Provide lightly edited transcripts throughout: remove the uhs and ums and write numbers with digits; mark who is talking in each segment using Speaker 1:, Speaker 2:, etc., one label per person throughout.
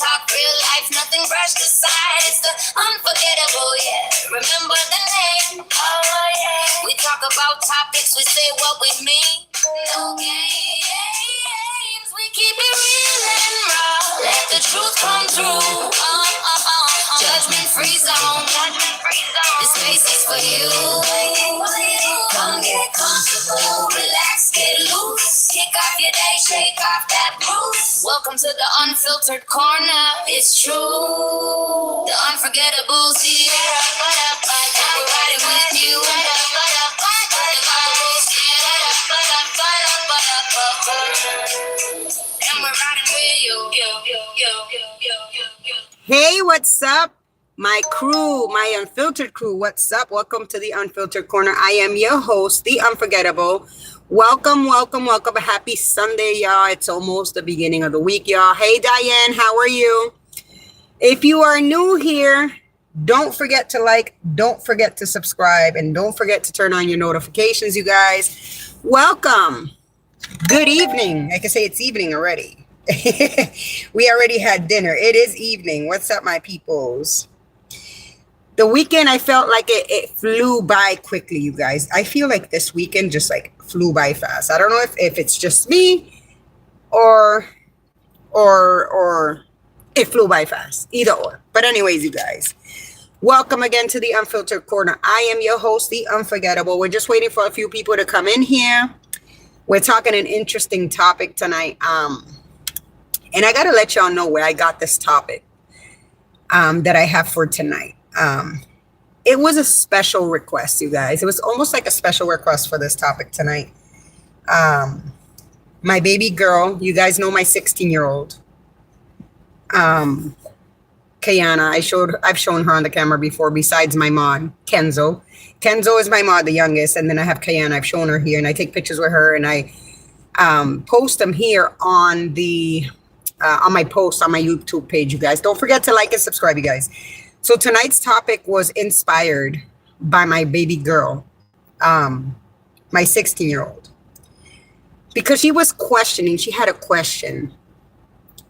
Speaker 1: talk real life, nothing brushed aside. It's the unforgettable, yeah. Remember the name? Oh, yeah. We talk about topics, we say what we mean. No games, we keep it real and raw. Let the truth come through. Judgment free zone. This space is for you. Come get comfortable, relax, get loose. Kick off your day, shake off that blues. Welcome to the unfiltered corner. It's true. The unforgettable Sierra. We're riding with you. And we're riding with you.
Speaker 2: Hey, what's up? My crew, my unfiltered crew, what's up? Welcome to the Unfiltered Corner. I am your host, the Unforgettable. Welcome. Happy Sunday, y'all. It's almost the beginning of the week, y'all. Hey, Diane, how are you? If you are new here, don't forget to like, don't forget to subscribe, and don't forget to turn on your notifications, you guys. Welcome. Good evening. I can say it's evening already. We already had dinner. It is evening. What's up, my peoples? The weekend, I felt like it flew by quickly, you guys. I feel like this weekend just like flew by fast. I don't know if it's just me or it flew by fast. Either or. But anyways, you guys, welcome again to the Unfiltered Corner. I am your host, the Unforgettable. We're just waiting for a few people to come in here. We're talking an interesting topic tonight. And I got to let y'all know where I got this topic that I have for tonight. It was a special request, you guys. It was almost like a special request for this topic tonight. My baby girl, you guys know my 16-year-old, Kayana. I've shown her on the camera before, besides my mod, Kenzo. Kenzo is my mod, the youngest, and then I have Kayana. I've shown her here, and I take pictures with her, and I post them here on my post on my YouTube page, you guys. Don't forget to like and subscribe, you guys. So tonight's topic was inspired by my baby girl, my 16-year-old, because she was questioning. She had a question.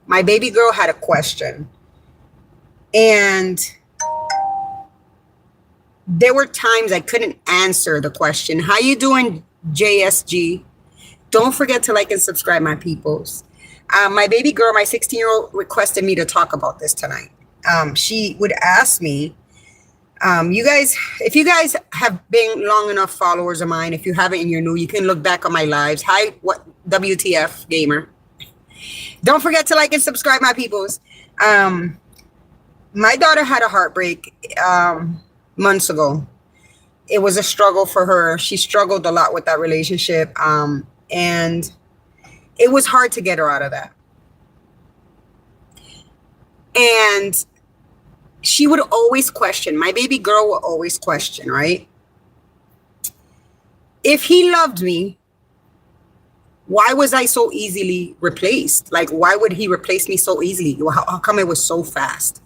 Speaker 2: My baby girl had a question, and there were times I couldn't answer the question. How you doing, JSG? Don't forget to like and subscribe, my peoples. My baby girl, my 16-year-old, requested me to talk about this tonight. She would ask me, you guys, if you guys have been long enough followers of mine, if you haven't and you're new, you can look back on my lives. Hi, what WTF gamer. Don't forget to like and subscribe, my peoples. My daughter had a heartbreak months ago. It was a struggle for her. She struggled a lot with that relationship. And it was hard to get her out of that. And she would always question. My baby girl will always question, right? If he loved me, why was I so easily replaced? Like, why would he replace me so easily? How come it was so fast?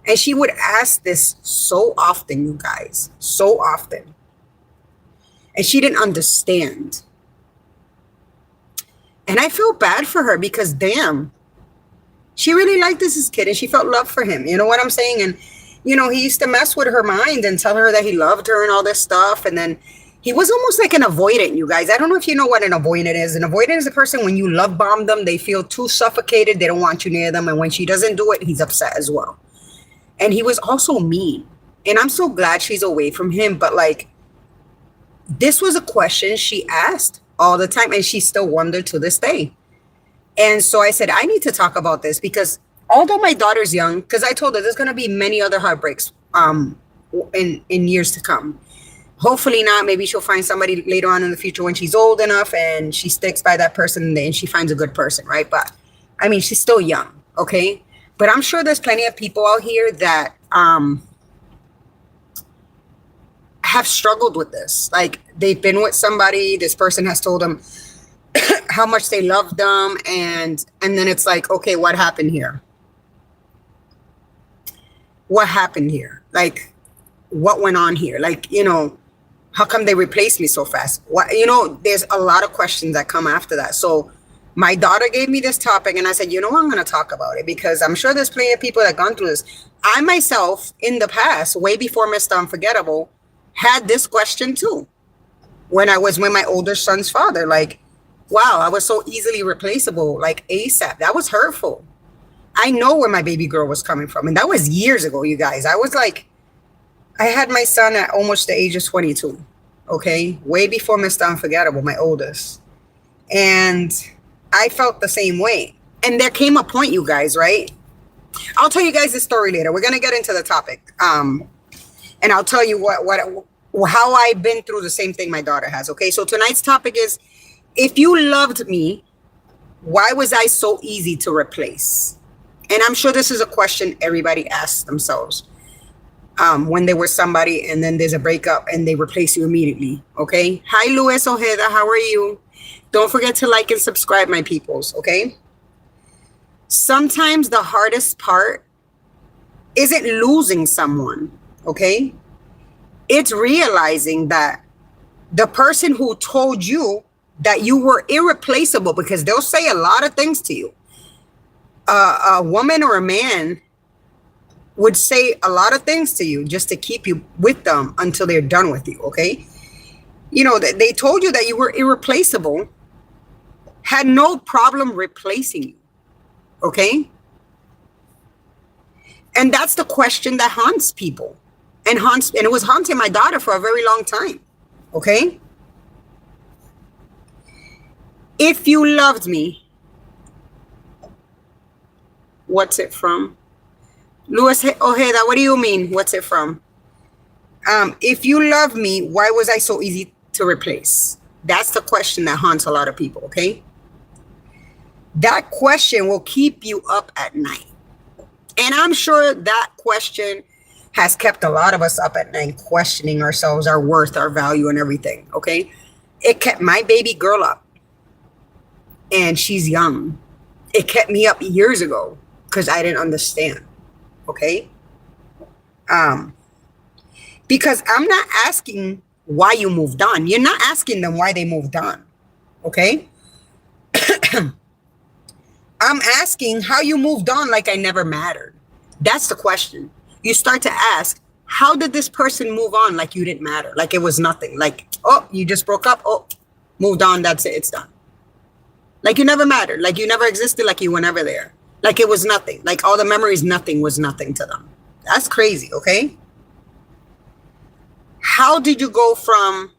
Speaker 2: And she would ask this so often, you guys, so often. And she didn't understand. And I feel bad for her because, damn, she really liked this kid and she felt love for him. You know what I'm saying? And, you know, he used to mess with her mind and tell her that he loved her and all this stuff. And then he was almost like an avoidant, you guys. I don't know if you know what an avoidant is. An avoidant is a person, when you love bomb them, they feel too suffocated. They don't want you near them. And when she doesn't do it, he's upset as well. And he was also mean. And I'm so glad she's away from him. But, like, this was a question she asked all the time, and she still wondered to this day. And so I said, I need to talk about this because although my daughter's young, because I told her there's going to be many other heartbreaks in years to come. Hopefully not. Maybe she'll find somebody later on in the future when she's old enough and she sticks by that person and she finds a good person, right? But I mean, she's still young, okay? But I'm sure there's plenty of people out here that have struggled with this. Like, they've been with somebody, this person has told them how much they love them, and then it's like, okay, what happened here? What happened here? Like, what went on here? Like, you know, how come they replaced me so fast? What, you know, there's a lot of questions that come after that. So My daughter gave me this topic, and I said, you know what, I'm going to talk about it because I'm sure there's plenty of people that gone through this. I myself, in the past, way before Mr. Unforgettable, had this question too. When I was with my older son's father, like, wow, I was so easily replaceable, like ASAP. That was hurtful. I know where my baby girl was coming from. And that was years ago, you guys. I was like, I had my son at almost the age of 22. Okay. Way before Mr. Unforgettable, my oldest. And I felt the same way. And there came a point, you guys, right? I'll tell you guys this story later. We're going to get into the topic. And I'll tell you how I've been through the same thing my daughter has. Okay. So tonight's topic is, if you loved me, why was I so easy to replace? And I'm sure this is a question everybody asks themselves when they were somebody and then there's a breakup and they replace you immediately. Okay. Hi, Luis Ojeda. How are you? Don't forget to like and subscribe, my peoples. Okay. Sometimes the hardest part isn't losing someone. Okay. It's realizing that the person who told you that you were irreplaceable, because they'll say a lot of things to you. A woman or a man would say a lot of things to you just to keep you with them until they're done with you. Okay. You know, they told you that you were irreplaceable, had no problem replacing you. Okay. And that's the question that haunts people and it was haunting my daughter for a very long time. Okay. If you loved me, what's it from? Luis Ojeda, what do you mean? What's it from? If you love me, why was I so easy to replace? That's the question that haunts a lot of people, okay? That question will keep you up at night. And I'm sure that question has kept a lot of us up at night, questioning ourselves, our worth, our value, and everything, okay? It kept my baby girl up. And she's young. It kept me up years ago because I didn't understand. Okay. Because I'm not asking why you moved on. You're not asking them why they moved on. Okay. I'm asking how you moved on like I never mattered. That's the question. You start to ask, how did this person move on like you didn't matter? Like it was nothing. Like, oh, you just broke up. Oh, moved on. That's it. It's done. Like you never mattered, like you never existed, like you were never there. Like it was nothing, like all the memories, nothing was nothing to them. That's crazy, okay? How did you go from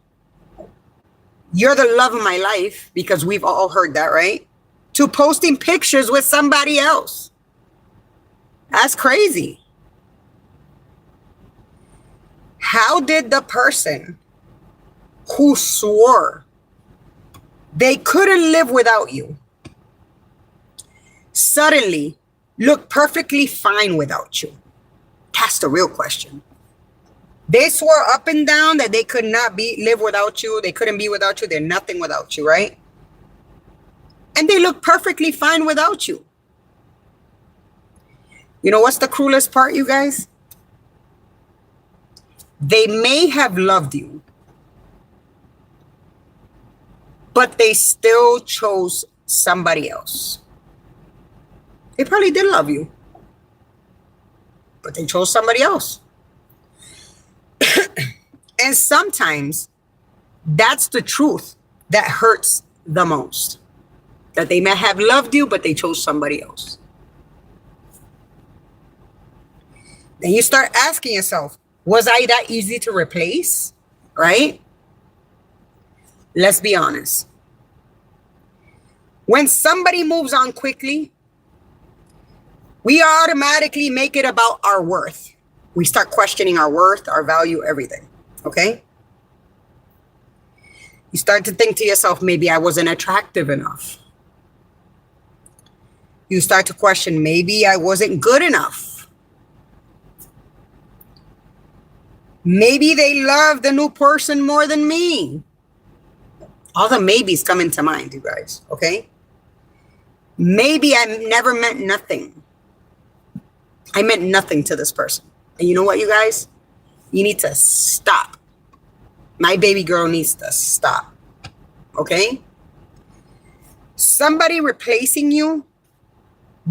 Speaker 2: you're the love of my life, because we've all heard that, right? To posting pictures with somebody else? That's crazy. How did the person who swore they couldn't live without you suddenly look perfectly fine without you? That's the real question. They swore up and down that they could not live without you. They couldn't be without you. They're nothing without you, right? And they look perfectly fine without you. You know what's the cruelest part, you guys? They may have loved you, but they still chose somebody else. They probably did love you, but they chose somebody else. And sometimes that's the truth that hurts the most. That they may have loved you, but they chose somebody else. Then you start asking yourself, was I that easy to replace? Right? Let's be honest. When somebody moves on quickly, we automatically make it about our worth. We start questioning our worth, our value, everything. Okay? You start to think to yourself, maybe I wasn't attractive enough. You start to question, maybe I wasn't good enough. Maybe they love the new person more than me. All the maybes come into mind, you guys, okay? Maybe I never meant nothing. I meant nothing to this person. And you know what, you guys? You need to stop. My baby girl needs to stop, okay? Somebody replacing you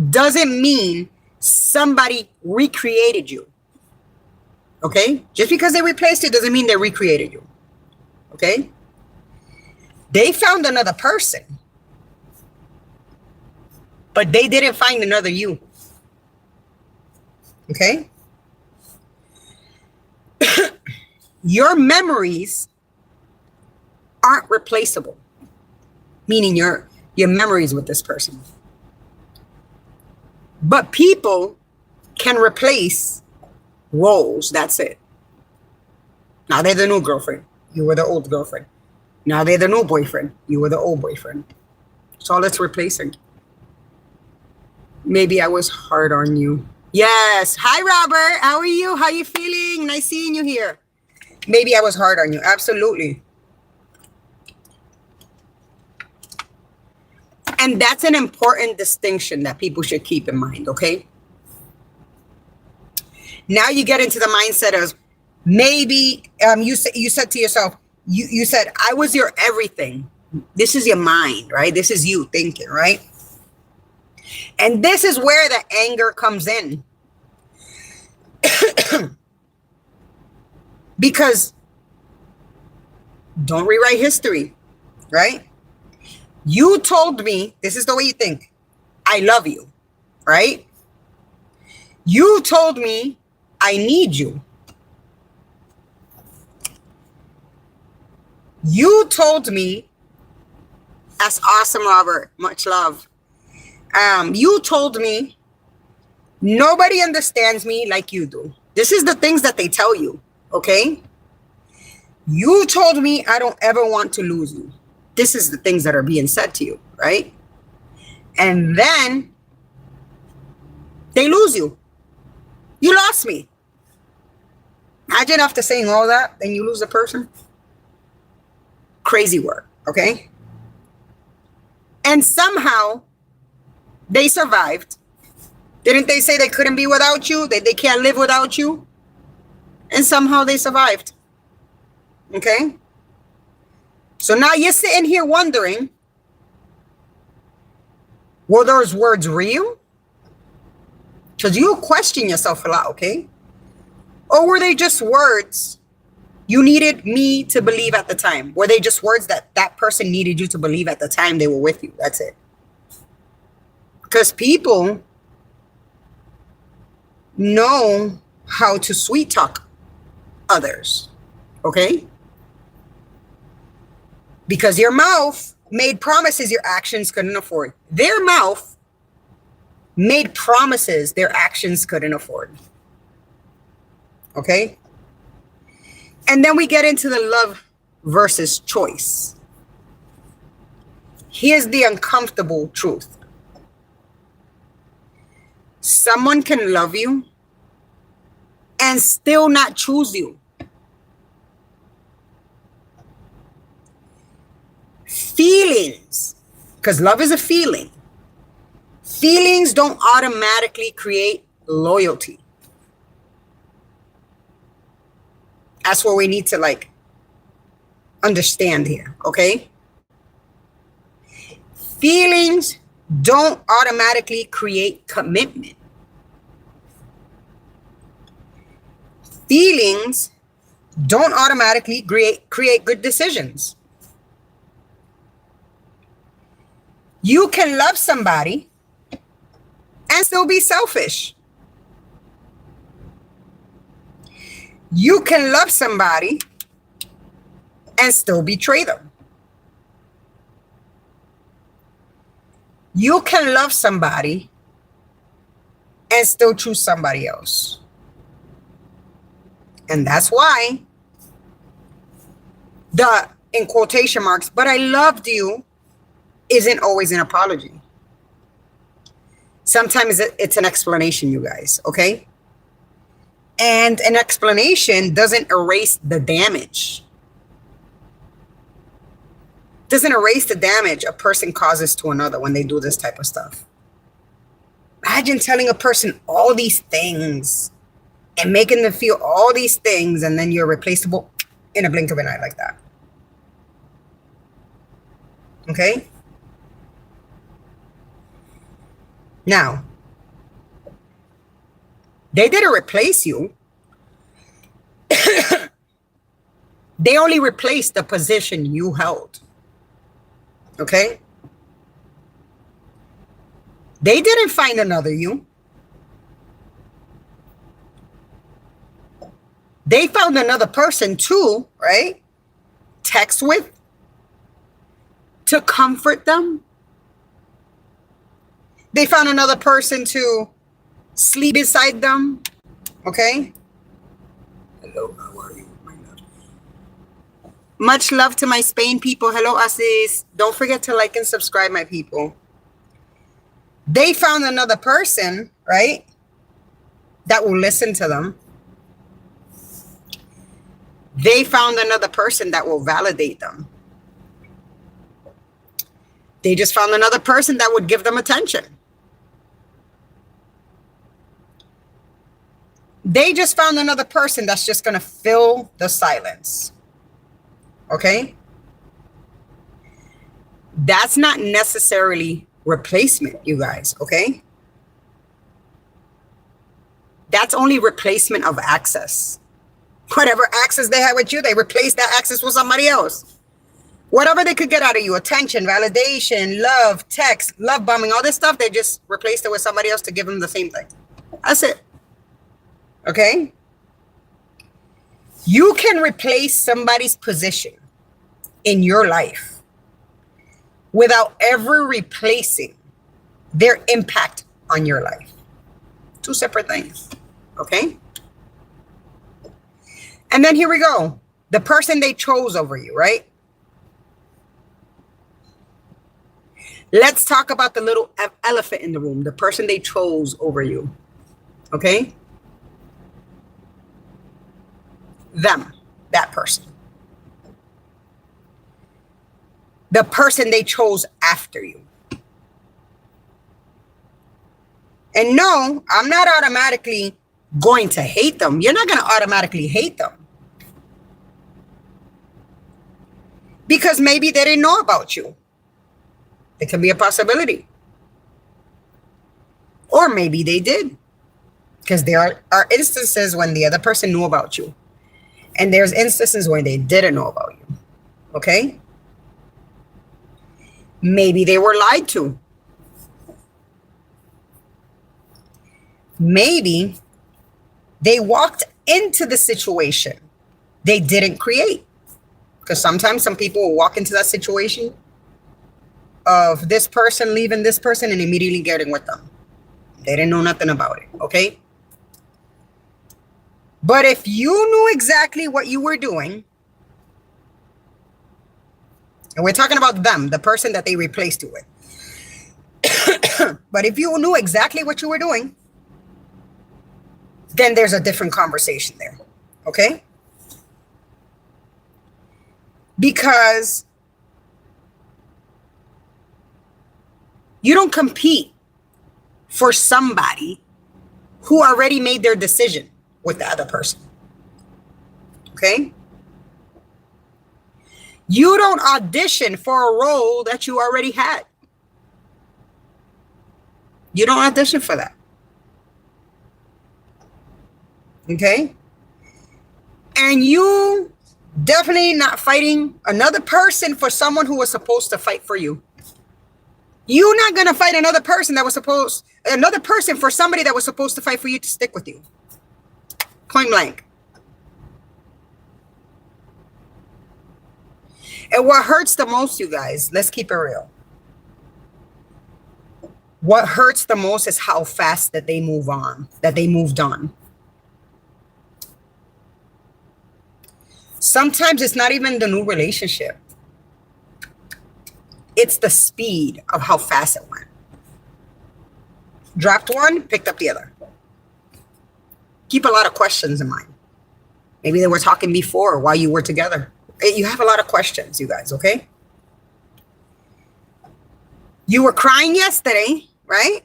Speaker 2: doesn't mean somebody recreated you. Okay? Just because they replaced you doesn't mean they recreated you. Okay? They found another person, but they didn't find another you. Okay? Your memories aren't replaceable, meaning your memories with this person. But people can replace roles. That's it. Now they're the new girlfriend. You were the old girlfriend. Now they're the new boyfriend. You were the old boyfriend. That's all it's replacing. Maybe I was hard on you. Yes. Hi, Robert. How are you? How you feeling? Nice seeing you here. Maybe I was hard on you. Absolutely. And that's an important distinction that people should keep in mind, okay? Now you get into the mindset of maybe you said to yourself, you said, I was your everything. This is your mind, right? This is you thinking, right? And this is where the anger comes in. Because don't rewrite history, right? You told me, this is the way you think, I love you, right? You told me I need you. You told me, that's awesome, Robert, much love. You told me nobody understands me like you do. This is the things that they tell you, okay? You told me I don't ever want to lose you. This is the things that are being said to you, right? And then they lose you. You lost me. Imagine after saying all that, then you lose a person. Crazy work, okay? And somehow they survived. Didn't they say they couldn't be without you? They can't live without you? And somehow they survived. Okay? So now you're sitting here wondering, were those words real? Because you'll question yourself a lot, okay? Or were they just words you needed me to believe at the time? Were they just words that that person needed you to believe at the time they were with you? That's it. Because people know how to sweet talk others, okay? Because your mouth made promises your actions couldn't afford. Their mouth made promises their actions couldn't afford. Okay? And then we get into the love versus choice. Here's the uncomfortable truth. Someone can love you and still not choose you. Feelings, because love is a feeling. Feelings don't automatically create loyalty. That's what we need to understand here, okay? Feelings don't automatically create commitment. Feelings don't automatically create good decisions. You can love somebody and still be selfish. You can love somebody and still betray them. You can love somebody and still choose somebody else. And that's why the, in quotation marks, but I loved you, isn't always an apology. Sometimes it's an explanation, you guys, okay? And an explanation doesn't erase the damage. Doesn't erase the damage a person causes to another when they do this type of stuff. Imagine telling a person all these things and making them feel all these things, and then you're replaceable in a blink of an eye like that. Okay? Now, they didn't replace you. They only replaced the position you held. Okay? They didn't find another you. They found another person too, right? Text with, to comfort them. They found another person to sleep beside them. Okay? Hello, how are you? My love. Much love to my Spain people. Hello, Asis. Don't forget to like and subscribe, my people. They found another person, right? That will listen to them. They found another person that will validate them. They just found another person that would give them attention. They just found another person that's just going to fill the silence. Okay? That's not necessarily replacement, you guys, okay? That's only replacement of access. Whatever access they had with you, they replaced that access with somebody else. Whatever they could get out of you, attention, validation, love, text, love bombing, all this stuff, they just replaced it with somebody else to give them the same thing. That's it. Okay? You can replace somebody's position in your life without ever replacing their impact on your life. Two separate things. Okay? And then here we go. The person they chose over you, right? Let's talk about the little elephant in the room, the person they chose over you. Okay? Them, that person. The person they chose after you. And no, I'm not automatically going to hate them. You're not going to automatically hate them. Because maybe they didn't know about you. It can be a possibility. Or maybe they did. Because there are instances when the other person knew about you. And there's instances when they didn't know about you. Okay? Maybe they were lied to. Maybe they walked into the situation they didn't create. Because sometimes some people will walk into that situation of this person leaving this person and immediately getting with them. They didn't know nothing about it, okay? But if you knew exactly what you were doing, and we're talking about them, the person that they replaced you with. But if you knew exactly what you were doing, then there's a different conversation there, okay? Because you don't compete for somebody who already made their decision with the other person. Okay? You don't audition for a role that you already had. You don't audition for that. Okay? And you definitely not fighting another person for someone who was supposed to fight for you. You're not going to fight another person for somebody that was supposed to fight for you to stick with you. Point blank. And what hurts the most, you guys, let's keep it real. What hurts the most is how fast that they moved on. Sometimes it's not even the new relationship. It's the speed of how fast it went. Dropped one, picked up the other. Keep a lot of questions in mind. Maybe they were talking before while you were together. You have a lot of questions, you guys, okay? You were crying yesterday, right?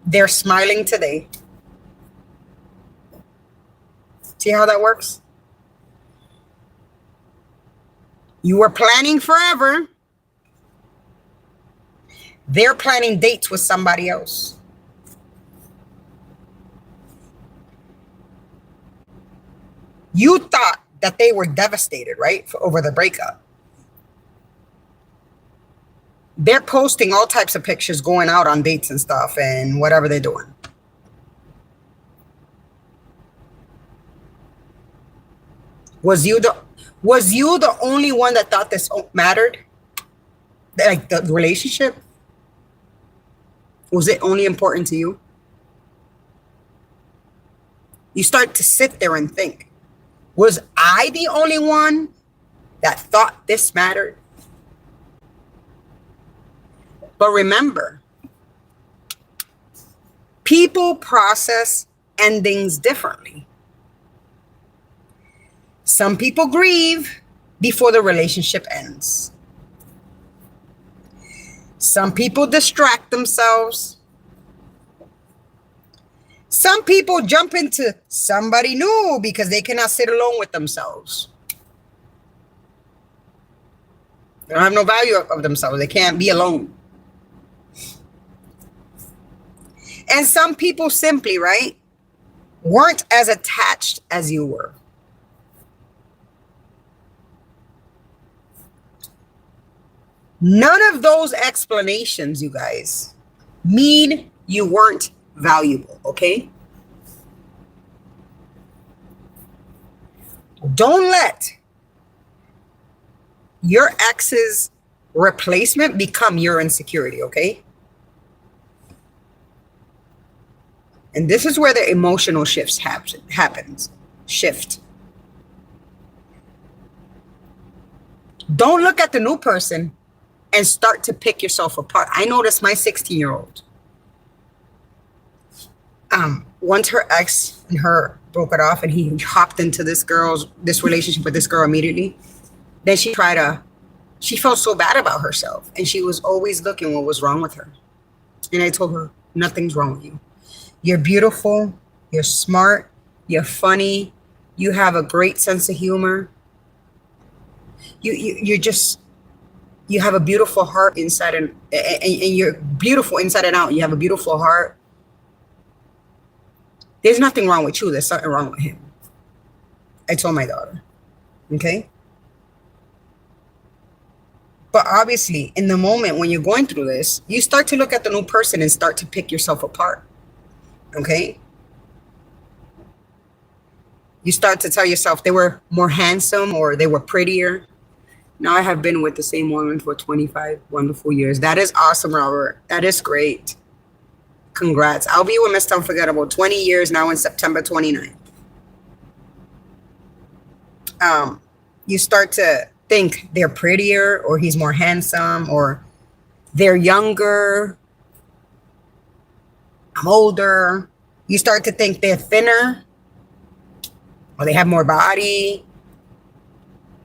Speaker 2: They're smiling today. See how that works? You were planning forever. They're planning dates with somebody else. You thought that they were devastated, right? Over the breakup. They're posting all types of pictures going out on dates and stuff and whatever they're doing. Was you the only one that thought this mattered? Like the relationship? Was it only important to you? You start to sit there and think, was I the only one that thought this mattered? But remember, people process endings differently. Some people grieve before the relationship ends. Some people distract themselves. Some people jump into somebody new because they cannot sit alone with themselves. They don't have no value of themselves. They can't be alone. And some people simply, right, weren't as attached as you were. None of those explanations, you guys, mean you weren't valuable, okay? Don't let your ex's replacement become your insecurity, okay? And this is where the emotional shifts happens. Shift. Don't look at the new person and start to pick yourself apart. I noticed my 16-year-old. Once her ex and her broke it off and he hopped into this relationship with this girl immediately, then she felt so bad about herself. And she was always looking what was wrong with her. And I told her, nothing's wrong with you. You're beautiful, you're smart, you're funny, you have a great sense of humor. You have a beautiful heart inside and you're beautiful inside and out. You have a beautiful heart. There's nothing wrong with you. There's something wrong with him. I told my daughter. Okay? But obviously, in the moment when you're going through this, you start to look at the new person and start to pick yourself apart. Okay? You start to tell yourself they were more handsome or they were prettier. Now I have been with the same woman for 25 wonderful years. That is awesome, Robert. That is great. Congrats. I'll be with Mr. Unforgettable 20 years now in September 29th. You start to think they're prettier or he's more handsome or they're younger. I'm older. You start to think they're thinner or they have more body.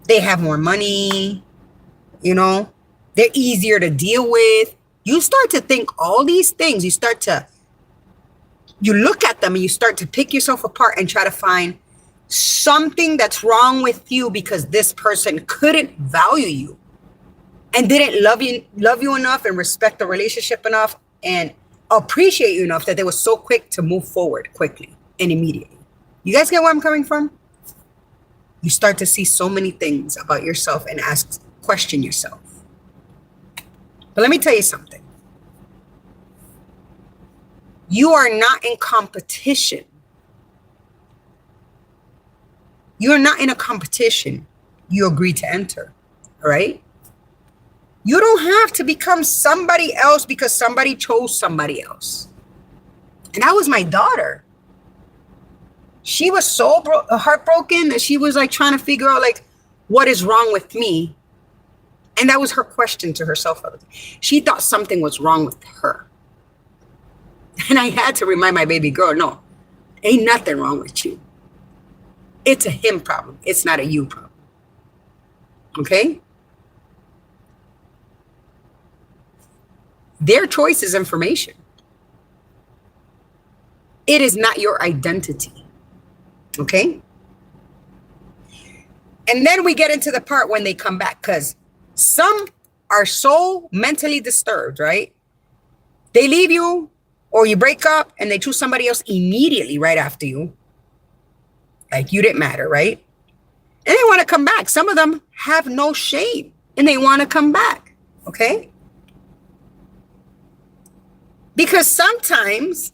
Speaker 2: They have more money. You know, they're easier to deal with. You start to think all these things. You look at them and you start to pick yourself apart and try to find something that's wrong with you because this person couldn't value you and didn't love you enough and respect the relationship enough and appreciate you enough that they were so quick to move forward quickly and immediately. You guys get where I'm coming from? You start to see so many things about yourself and question yourself. But let me tell you something. You are not in competition. You're not in a competition you agree to enter, all right? You don't have to become somebody else because somebody chose somebody else. And that was my daughter. She was so heartbroken that she was like trying to figure out like what is wrong with me. And that was her question to herself. She thought something was wrong with her. And I had to remind my baby girl, no, ain't nothing wrong with you. It's a him problem. It's not a you problem. Okay? Their choice is information. It is not your identity. Okay? And then we get into the part when they come back, because some are so mentally disturbed, right? They leave you or you break up and they choose somebody else immediately right after you. Like you didn't matter, right? And they want to come back. Some of them have no shame and they want to come back. Okay? Because sometimes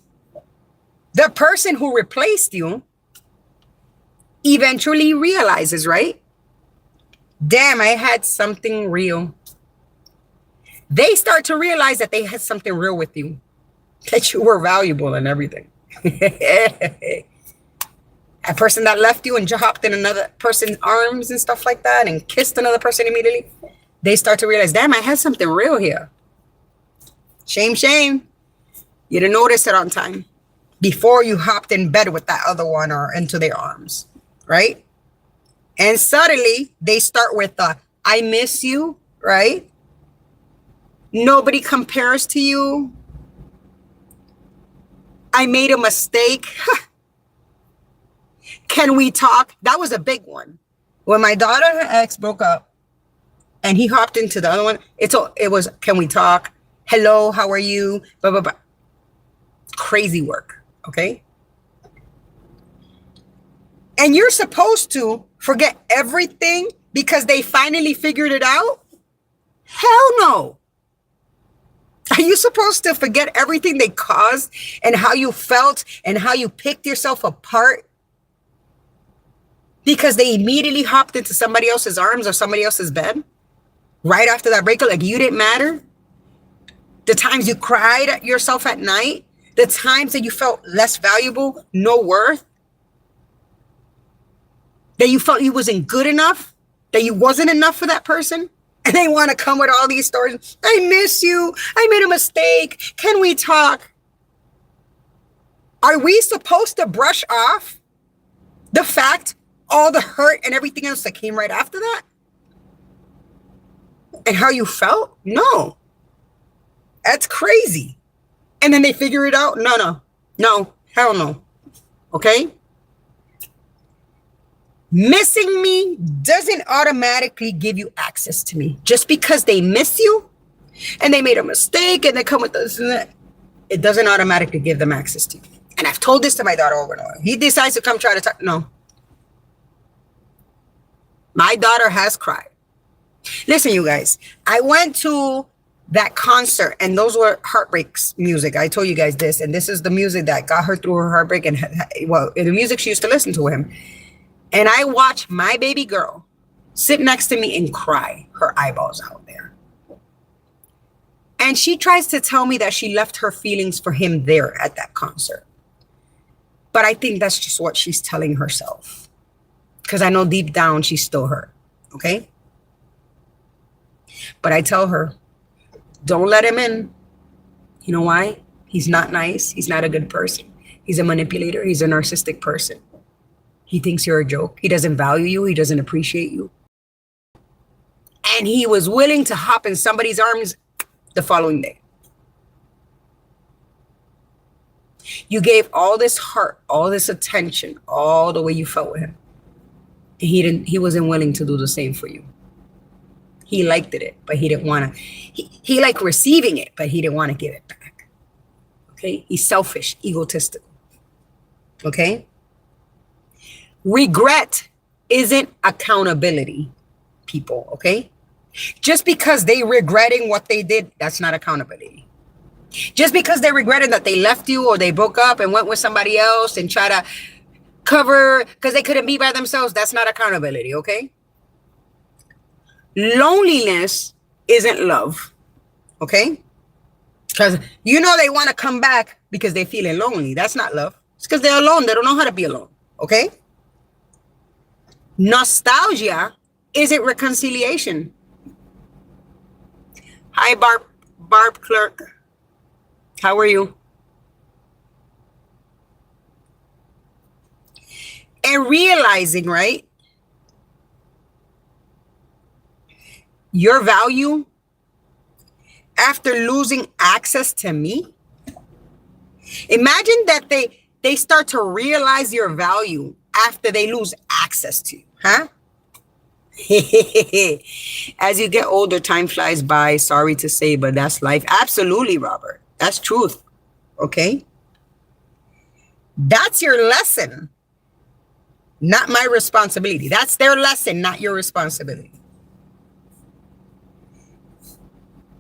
Speaker 2: the person who replaced you eventually realizes, right? Damn, I had something real. They start to realize that they had something real with you, that you were valuable and everything. A person that left you and hopped in another person's arms and stuff like that and kissed another person immediately, they start to realize, damn, I had something real here. Shame, shame. You didn't notice it on time before you hopped in bed with that other one or into their arms, right? And suddenly they start with the, I miss you, right? Nobody compares to you. I made a mistake. Can we talk? That was a big one. When my daughter and her ex broke up and he hopped into the other one, it was, can we talk? Hello, how are you? Blah, blah, blah. Crazy work, okay? And you're supposed to forget everything because they finally figured it out? Hell no. Are you supposed to forget everything they caused and how you felt and how you picked yourself apart because they immediately hopped into somebody else's arms or somebody else's bed right after that breakup? Like you didn't matter? The times you cried at yourself at night, the times that you felt less valuable, no worth, that you felt you wasn't good enough, that you wasn't enough for that person. And they want to come with all these stories. I miss you. I made a mistake. Can we talk? Are we supposed to brush off the fact, all the hurt and everything else that came right after that? And how you felt? No. That's crazy. And then they figure it out? No, hell no. Okay? Missing me doesn't automatically give you access to me. Just because they miss you and they made a mistake and they come with this and that, it doesn't automatically give them access to you. And I've told this to my daughter over and over. He decides to come try to talk. No. My daughter has cried. Listen, you guys, I went to that concert and those were heartbreaks music. I told you guys this, and this is the music that got her through her heartbreak and the music she used to listen to him. And I watched my baby girl sit next to me and cry her eyeballs out there. And she tries to tell me that she left her feelings for him there at that concert. But I think that's just what she's telling herself. Because I know deep down she's still hurt. Okay? But I tell her, don't let him in. You know why? He's not nice. He's not a good person. He's a manipulator. He's a narcissistic person. He thinks you're a joke. He doesn't value you. He doesn't appreciate you. And he was willing to hop in somebody's arms the following day. You gave all this heart, all this attention, all the way you felt with him. He wasn't willing to do the same for you. He liked it, but he didn't want to. He liked receiving it, but he didn't want to give it back. Okay? He's selfish, egotistical. Okay? Regret isn't accountability, people, okay? Just because they regretting what they did, that's not accountability. Just because they regretted that they left you or they broke up and went with somebody else and try to cover because they couldn't be by themselves, that's not accountability, okay? Loneliness isn't love, okay? Because you know they want to come back because they're feeling lonely. That's not love. It's because they're alone. They don't know how to be alone, okay? Nostalgia isn't reconciliation. Hi, Barb Clerk. How are you? And realizing, right, your value after losing access to me. Imagine that they start to realize your value after they lose access to you, huh? As you get older, time flies by. Sorry to say, but that's life. Absolutely, Robert. That's truth. Okay? That's your lesson, not my responsibility. That's their lesson, not your responsibility.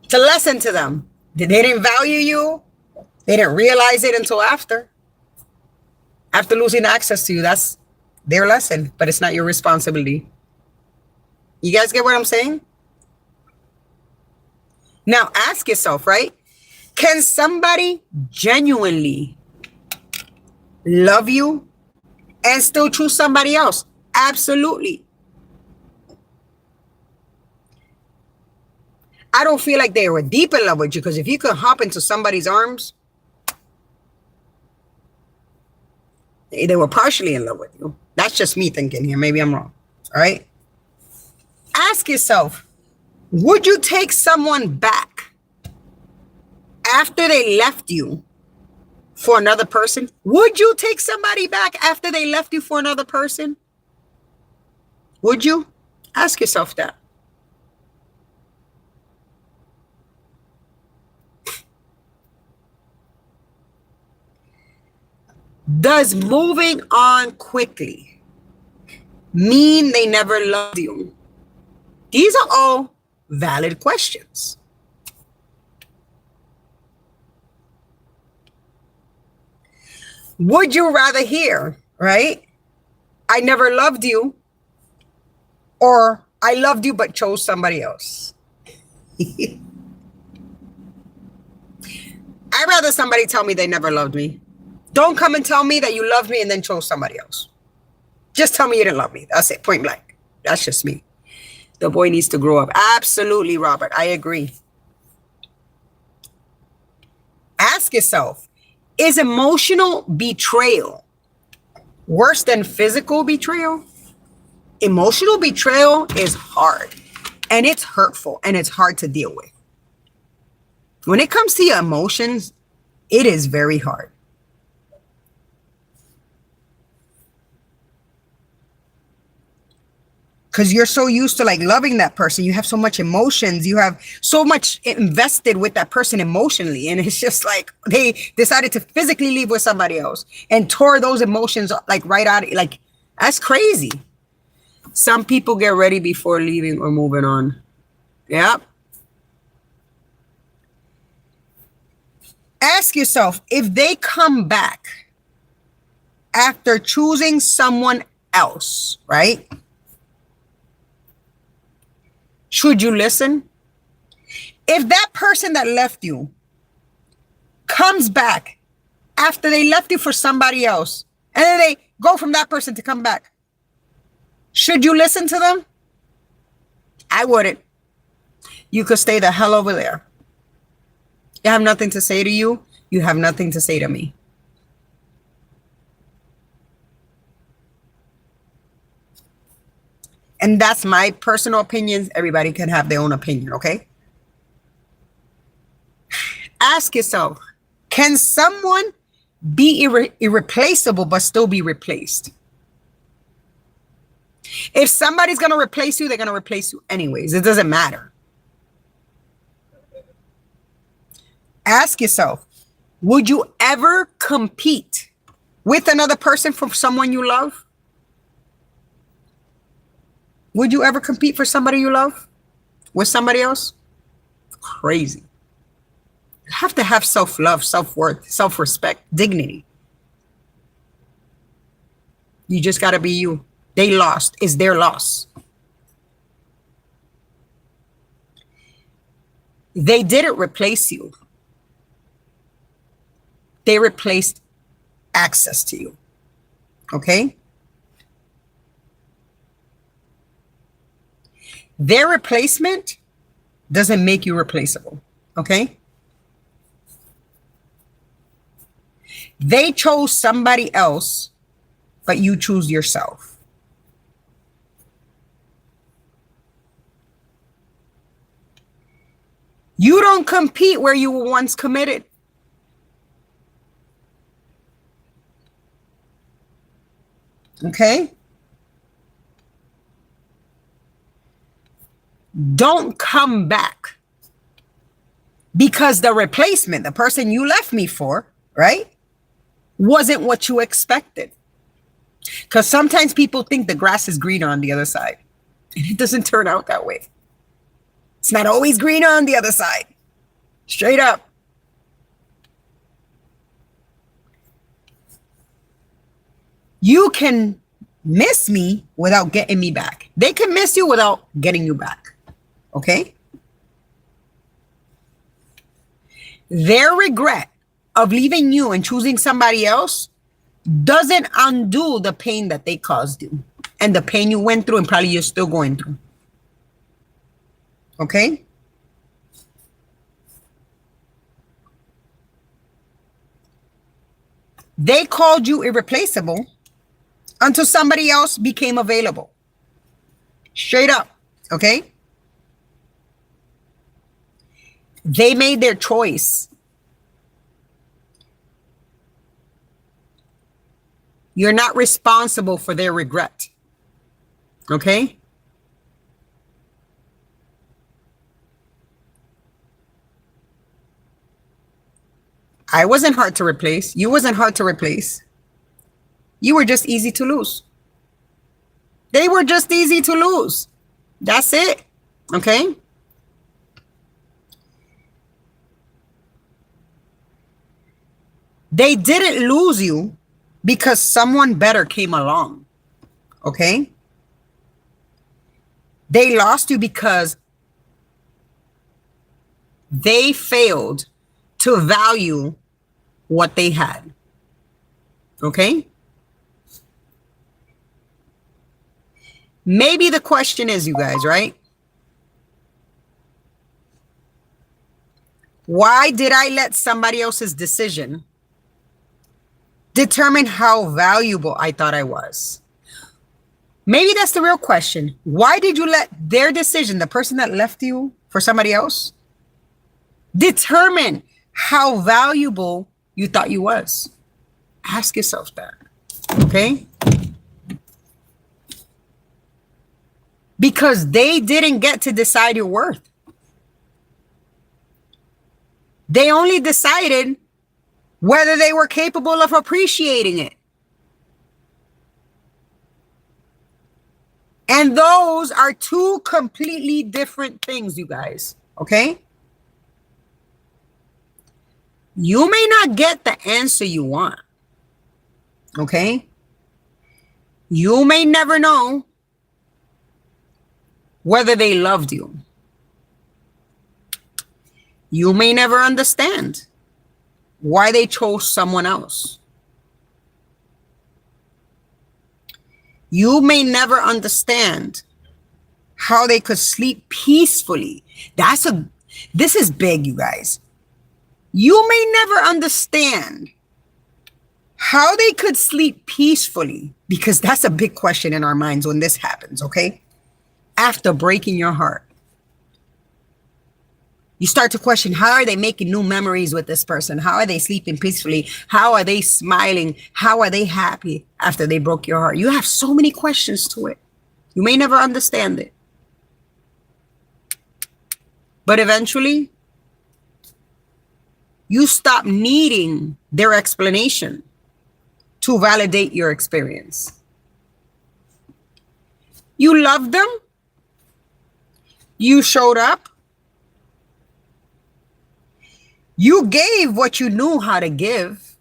Speaker 2: It's a lesson to them. They didn't value you. They didn't realize it until after losing access to you. That's their lesson, but it's not your responsibility. You guys get what I'm saying? Now ask yourself, right? Can somebody genuinely love you and still choose somebody else? Absolutely. I don't feel like they were deep in love with you, because if you could hop into somebody's arms, they were partially in love with you. That's just me thinking here. Maybe I'm wrong. All right. Ask yourself, would you take someone back after they left you for another person? Would you take somebody back after they left you for another person? Would you? Ask yourself that. Does moving on quickly mean they never loved you? These are all valid questions. Would you rather hear, right? I never loved you, or I loved you but chose somebody else? I'd rather somebody tell me they never loved me. Don't come and tell me that you loved me and then chose somebody else. Just tell me you didn't love me. That's it, point blank. That's just me. The boy needs to grow up. Absolutely, Robert. I agree. Ask yourself, is emotional betrayal worse than physical betrayal? Emotional betrayal is hard, and it's hurtful, and it's hard to deal with. When it comes to your emotions, it is very hard. Because you're so used to like loving that person. You have so much emotions. You have so much invested with that person emotionally. And it's just like they decided to physically leave with somebody else and tore those emotions like right out. Like, that's crazy. Some people get ready before leaving or moving on. Yep. Ask yourself, if they come back after choosing someone else, right? Should you listen? If that person that left you comes back after they left you for somebody else, and then they go from that person to come back, should you listen to them? I wouldn't. You could stay the hell over there. I have nothing to say to you. You have nothing to say to me. And that's my personal opinions. Everybody can have their own opinion, okay? Ask yourself, can someone be irreplaceable but still be replaced? If somebody's going to replace you, they're going to replace you anyways. It doesn't matter. Ask yourself, would you ever compete with another person for someone you love? Would you ever compete for somebody you love with somebody else? Crazy. You have to have self-love, self-worth, self-respect, dignity. You just got to be you. They lost. It's their loss. They didn't replace you. They replaced access to you. Okay? Their replacement doesn't make you replaceable. Okay? They chose somebody else, but you choose yourself. You don't compete where you were once committed. Okay? Don't come back because the replacement, the person you left me for, right, wasn't what you expected. Because sometimes people think the grass is greener on the other side, and it doesn't turn out that way. It's not always greener on the other side. Straight up. You can miss me without getting me back. They can miss you without getting you back. Okay? Their regret of leaving you and choosing somebody else doesn't undo the pain that they caused you and the pain you went through and probably you're still going through. Okay? They called you irreplaceable until somebody else became available. Straight up. Okay? They made their choice. You're not responsible for their regret. Okay? I wasn't hard to replace. You wasn't hard to replace. You were just easy to lose. They were just easy to lose. That's it. Okay? They didn't lose you because someone better came along. Okay? They lost you because they failed to value what they had. Okay? Maybe the question is, you guys, right? Why did I let somebody else's decision determine how valuable I thought I was? Maybe that's the real question. Why did you let their decision, the person that left you for somebody else, determine how valuable you thought you was? Ask yourself that. Okay? Because they didn't get to decide your worth. They only decided whether they were capable of appreciating it. And those are two completely different things, you guys. Okay? You may not get the answer you want. Okay? You may never know whether they loved you. You may never understand why they chose someone else. You may never understand how they could sleep peacefully. This is big, you guys. You may never understand how they could sleep peacefully, because that's a big question in our minds when this happens, okay? After breaking your heart, you start to question, how are they making new memories with this person? How are they sleeping peacefully? How are they smiling? How are they happy after they broke your heart? You have so many questions to it. You may never understand it. But eventually, you stop needing their explanation to validate your experience. You loved them. You showed up. You gave what you knew how to give.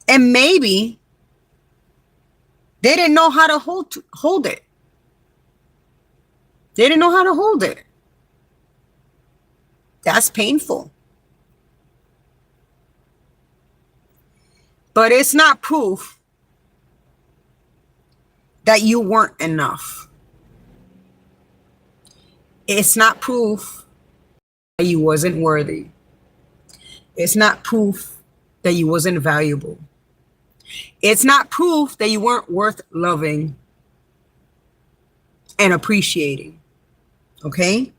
Speaker 2: And maybe they didn't know how to hold it. They didn't know how to hold it. That's painful. But it's not proof that you weren't enough. It's not proof that you wasn't worthy. It's not proof that you wasn't valuable. It's not proof that you weren't worth loving and appreciating. Okay?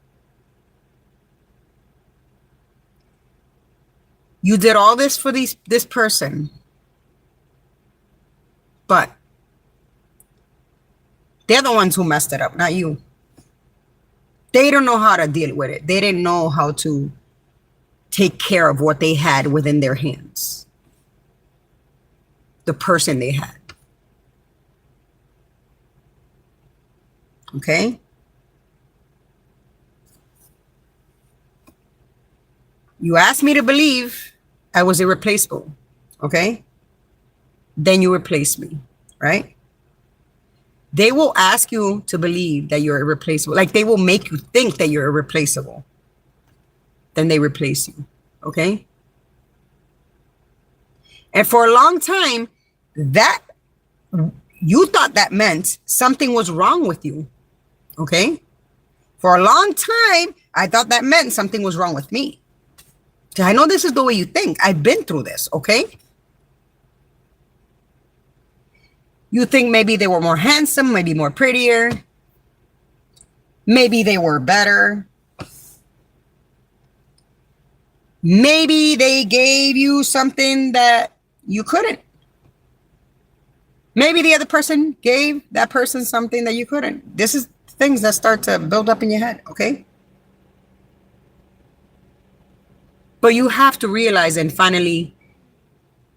Speaker 2: You did all this for this person, but they're the ones who messed it up, not you. They don't know how to deal with it. They didn't know how to take care of what they had within their hands. The person they had. Okay? You asked me to believe I was irreplaceable. Okay? Then you replace me, right? They will ask you to believe that you're irreplaceable. Like they will make you think that you're irreplaceable. Then they replace you. Okay? And for a long time, that you thought that meant something was wrong with you. Okay? For a long time, I thought that meant something was wrong with me. I know this is the way you think. I've been through this, okay? You think maybe they were more handsome, maybe more prettier. Maybe they were better. Maybe they gave you something that you couldn't. Maybe the other person gave that person something that you couldn't. This is things that start to build up in your head, okay? But you have to realize and finally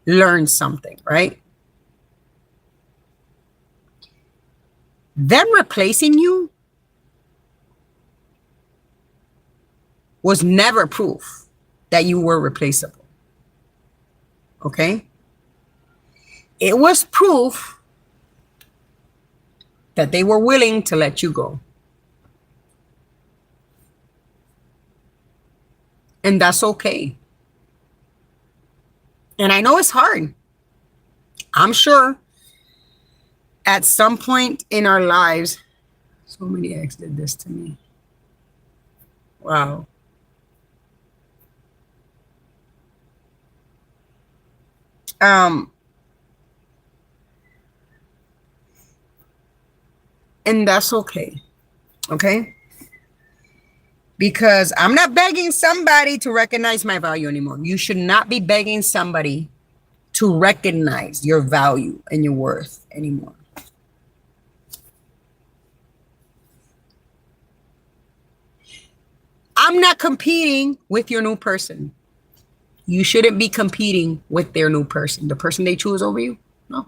Speaker 2: learn something, right? Them replacing you was never proof that you were replaceable. Okay? It was proof that they were willing to let you go. And that's okay. And I know it's hard. I'm sure at some point in our lives, so many ex did this to me. Wow. And that's okay. Okay? Because I'm not begging somebody to recognize my value anymore. You should not be begging somebody to recognize your value and your worth anymore. I'm not competing with your new person. You shouldn't be competing with their new person, the person they choose over you. No.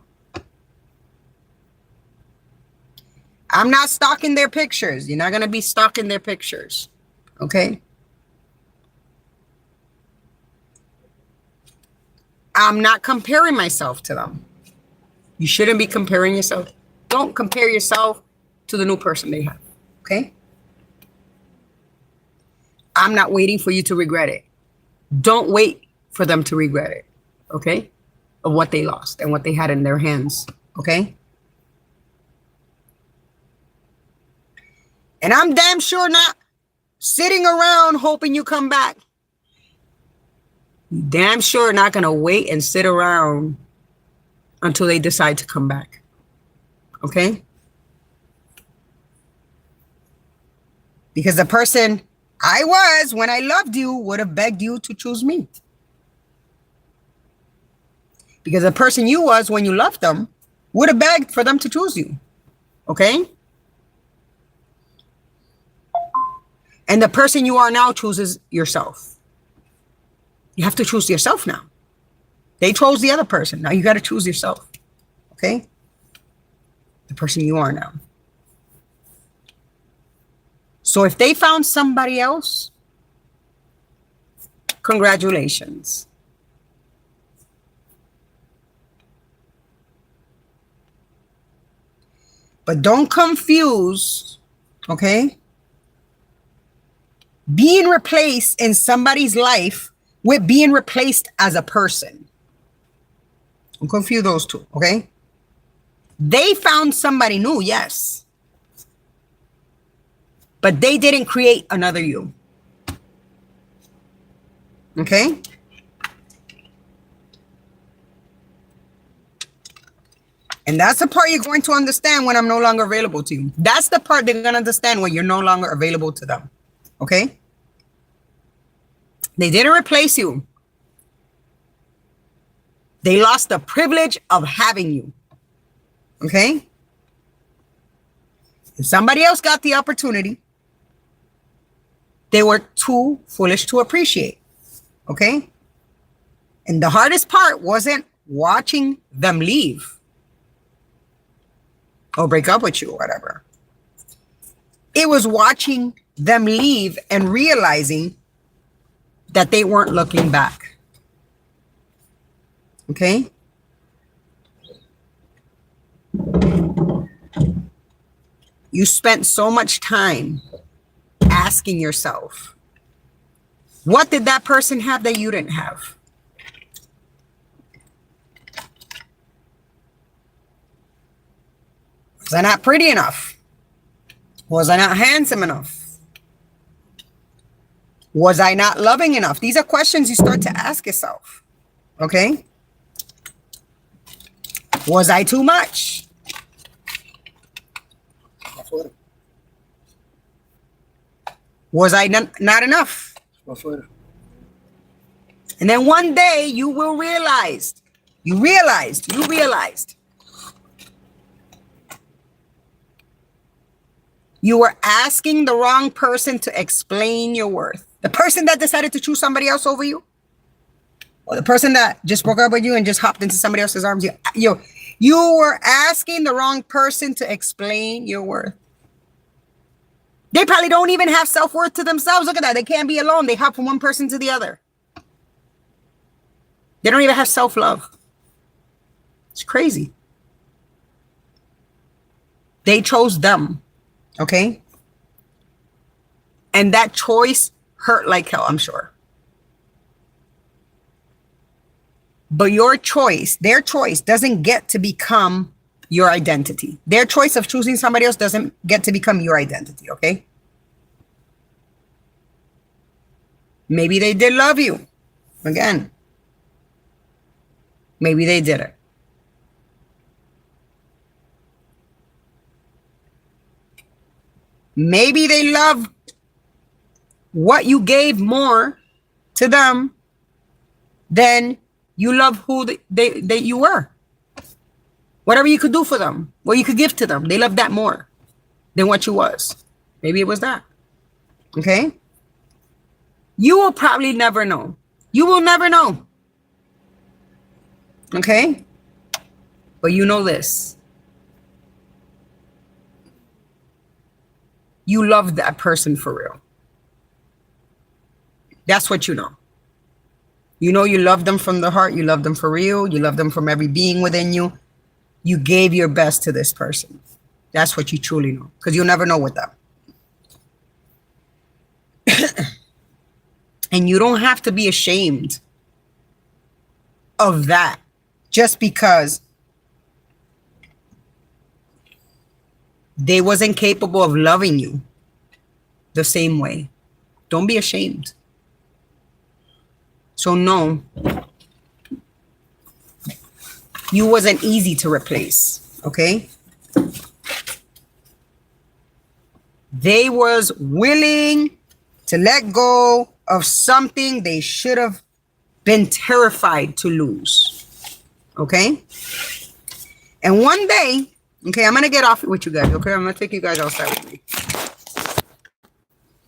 Speaker 2: I'm not stalking their pictures. You're not going to be stalking their pictures. Okay? I'm not comparing myself to them. You shouldn't be comparing yourself. Don't compare yourself to the new person they have. Okay? I'm not waiting for you to regret it. Don't wait for them to regret it. Okay? Of what they lost and what they had in their hands. Okay? And I'm damn sure not sitting around hoping you come back. Damn sure not going to wait and sit around until they decide to come back. Okay? Because the person I was when I loved you would have begged you to choose me. Because the person you was when you loved them would have begged for them to choose you. Okay? And the person you are now chooses yourself. You have to choose yourself now. They chose the other person. Now you got to choose yourself. Okay? The person you are now. So if they found somebody else, congratulations. But don't confuse, okay, being replaced in somebody's life with being replaced as a person. Don't confuse those two, okay? They found somebody new, yes. But they didn't create another you. Okay? And that's the part you're going to understand when I'm no longer available to you. That's the part they're going to understand when you're no longer available to them. Okay? They didn't replace you. They lost the privilege of having you. Okay? If somebody else got the opportunity, they were too foolish to appreciate. Okay? And the hardest part wasn't watching them leave or break up with you or whatever. It was watching them leave and realizing that they weren't looking back. Okay? You spent so much time asking yourself, what did that person have that you didn't have? Was I not pretty enough? Was I not handsome enough? Was I not loving enough? These are questions you start to ask yourself. Okay? Was I too much? Was I not enough? And then one day you will realize, you realized you were asking the wrong person to explain your worth. The person that decided to choose somebody else over you, or the person that just broke up with you and just hopped into somebody else's arms, you were asking the wrong person to explain your worth. They probably don't even have self-worth to themselves. Look at that. They can't be alone. They hop from one person to the other. They don't even have self-love. It's crazy. They chose them. Okay? And that choice hurt like hell, I'm sure. But your choice, their choice, doesn't get to become your identity. Their choice of choosing somebody else doesn't get to become your identity, okay? Maybe they did love you. Again. Maybe they didn't. Maybe they loved what you gave more to them than you love who they you were. Whatever you could do for them, what you could give to them, they loved that more than what you was. Maybe it was that. Okay? You will probably never know. You will never know. Okay? But you know this. You love that person for real. That's what you know. You know you love them from the heart. You love them for real. You love them from every being within you. You gave your best to this person. That's what you truly know. Because you'll never know with them. And you don't have to be ashamed of that just because they wasn't capable of loving you the same way. Don't be ashamed. So no, you wasn't easy to replace, okay? They was willing to let go of something they should have been terrified to lose, okay? And one day, okay, I'm going to get off with you guys, okay? I'm going to take you guys outside with me.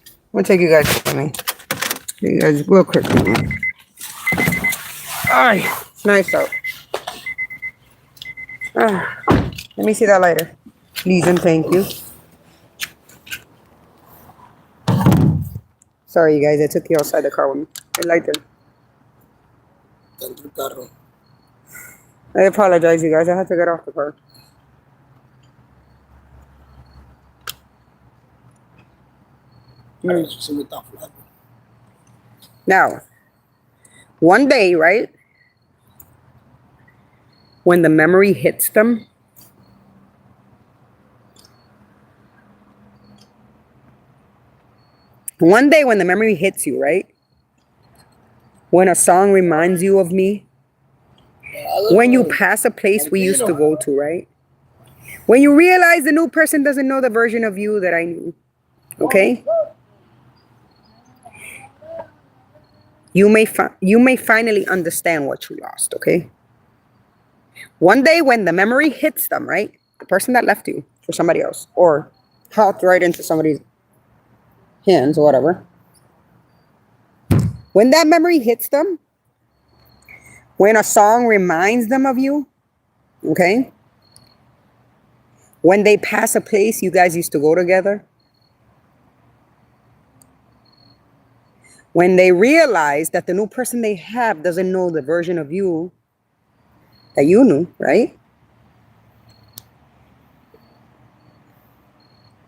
Speaker 2: I'm going to take you guys with me. You guys real quick. All right, nice out. Let me see that lighter. Please and thank you. Sorry, you guys. I took you outside the car with me. I liked it. I apologize, you guys. I had to get off the car. Now, one day, right? When the memory hits them, one day when the memory hits you, right? When a song reminds you of me, when you pass a place we used to go to, right? When you realize the new person doesn't know the version of you that I knew, okay? You may finally understand what you lost, okay? One day when the memory hits them, right? The person that left you for somebody else or hopped right into somebody's hands or whatever. When that memory hits them, when a song reminds them of you, okay? When they pass a place you guys used to go together, when they realize that the new person they have doesn't know the version of you that you knew, right?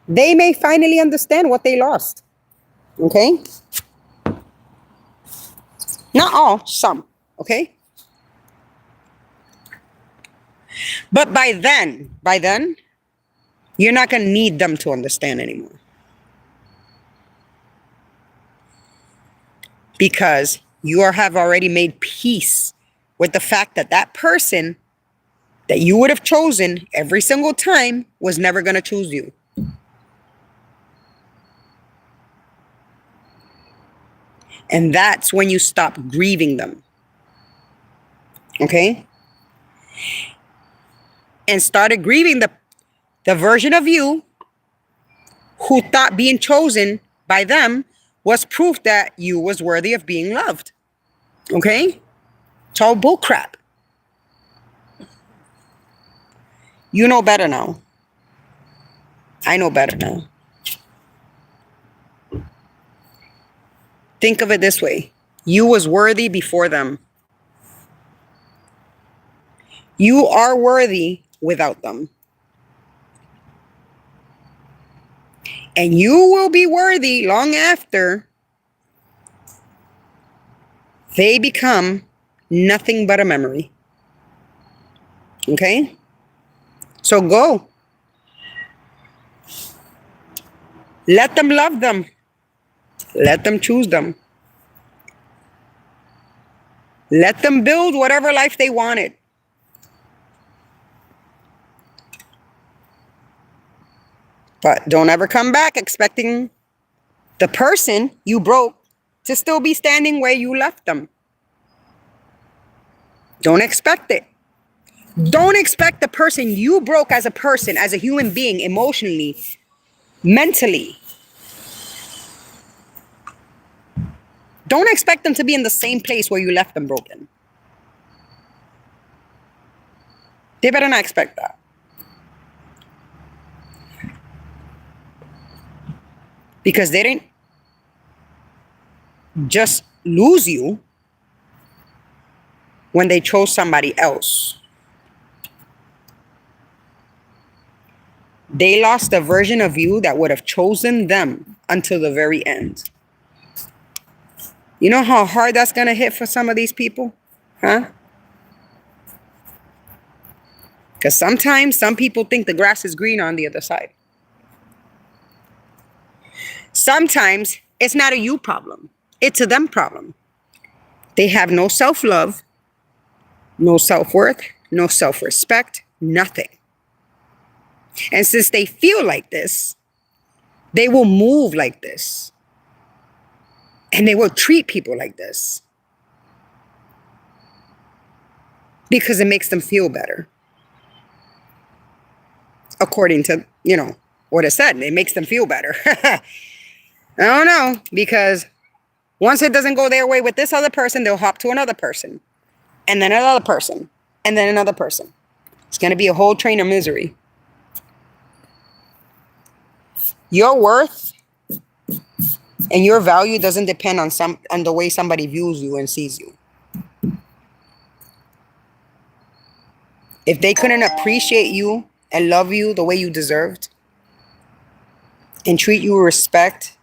Speaker 2: They may finally understand what they lost, okay? Not all, some, okay? But by then, you're not going to need them to understand anymore. Because you have already made peace with the fact that that person that you would have chosen every single time was never going to choose you. And that's when you stop grieving them. Okay? And started grieving the version of you who thought being chosen by them was proof that you was worthy of being loved. Okay? It's all bullcrap. You know better now. I know better now. Think of it this way. You was worthy before them. You are worthy without them. And you will be worthy long after they become nothing but a memory. Okay? So go. Let them love them. Let them choose them. Let them build whatever life they wanted. But don't ever come back expecting the person you broke to still be standing where you left them. Don't expect it. Don't expect the person you broke as a person, as a human being, emotionally, mentally. Don't expect them to be in the same place where you left them broken. They better not expect that. Because they didn't just lose you when they chose somebody else. They lost a version of you that would have chosen them until the very end. You know how hard that's going to hit for some of these people? Huh? Because sometimes some people think the grass is green on the other side. Sometimes it's not a you problem. It's a them problem. They have no self-love, no self-worth, no self-respect, nothing. And since they feel like this, they will move like this. And they will treat people like this. Because it makes them feel better. According to, what it said, it makes them feel better. I don't know, because once it doesn't go their way with this other person, they'll hop to another person. And then another person. And then another person. It's going to be a whole train of misery. Your worth and your value doesn't depend on the way somebody views you and sees you. If they couldn't appreciate you and love you the way you deserved and treat you with respect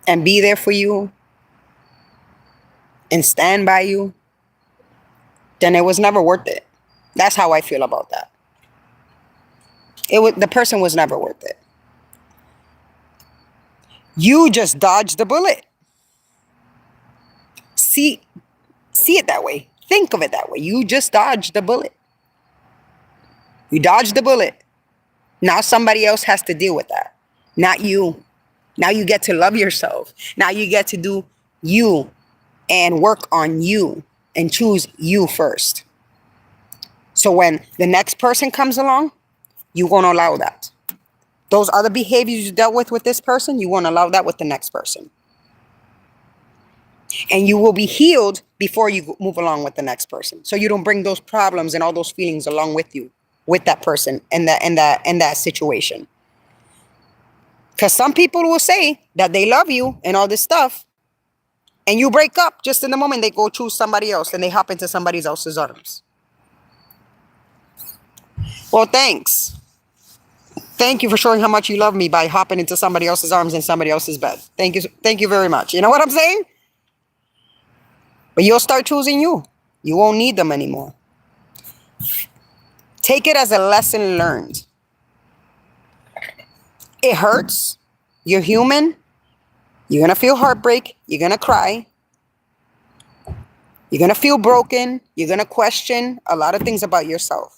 Speaker 2: and be there for you and stand by you, then it was never worth it. That's how I feel about that. The person was never worth it. You just dodged the bullet. See it that way. Think of it that way. You just dodged the bullet. You dodged the bullet. Now somebody else has to deal with that. Not you. Now you get to love yourself. Now you get to do you and work on you and choose you first. So when the next person comes along, you won't allow that. Those other behaviors you dealt with this person, you won't allow that with the next person. And you will be healed before you move along with the next person. So you don't bring those problems and all those feelings along with you, with that person and that situation. Because some people will say that they love you and all this stuff, and you break up just in the moment they go choose somebody else and they hop into somebody else's arms. Well, thanks. Thank you for showing how much you love me by hopping into somebody else's arms in somebody else's bed. Thank you. Thank you very much. You know what I'm saying? But you'll start choosing you. You won't need them anymore. Take it as a lesson learned. It hurts. You're human. You're going to feel heartbreak. You're going to cry. You're going to feel broken. You're going to question a lot of things about yourself.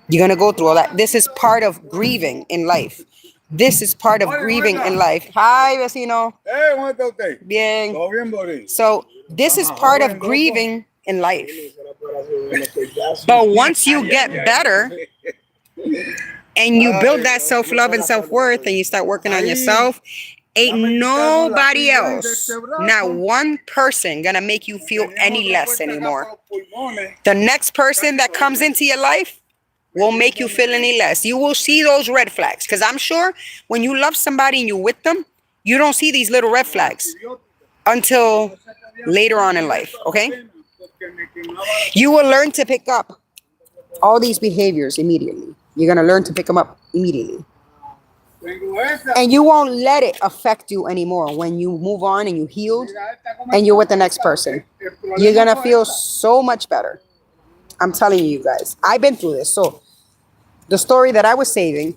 Speaker 2: You're going to go through all that. This is part of grieving in life. This is part of grieving in life. Hi, vecino.
Speaker 3: Hey, ¿cómo está usted?
Speaker 2: Bien.
Speaker 3: Todo bien, Boris.
Speaker 2: So this is part of grieving in life. But once you get better and you build that self-love and self-worth and you start working on yourself, ain't nobody else, not one person gonna make you feel any less anymore. The next person that comes into your life won't make you feel any less. You will see those red flags. Because I'm sure when you love somebody and you're with them, you don't see these little red flags until later on in life, okay? You will learn to pick up all these behaviors immediately. You're going to learn to pick them up immediately. And you won't let it affect you anymore when you move on and you healed and you're with the next person. You're going to feel so much better. I'm telling you guys, I've been through this. So the story that I was saving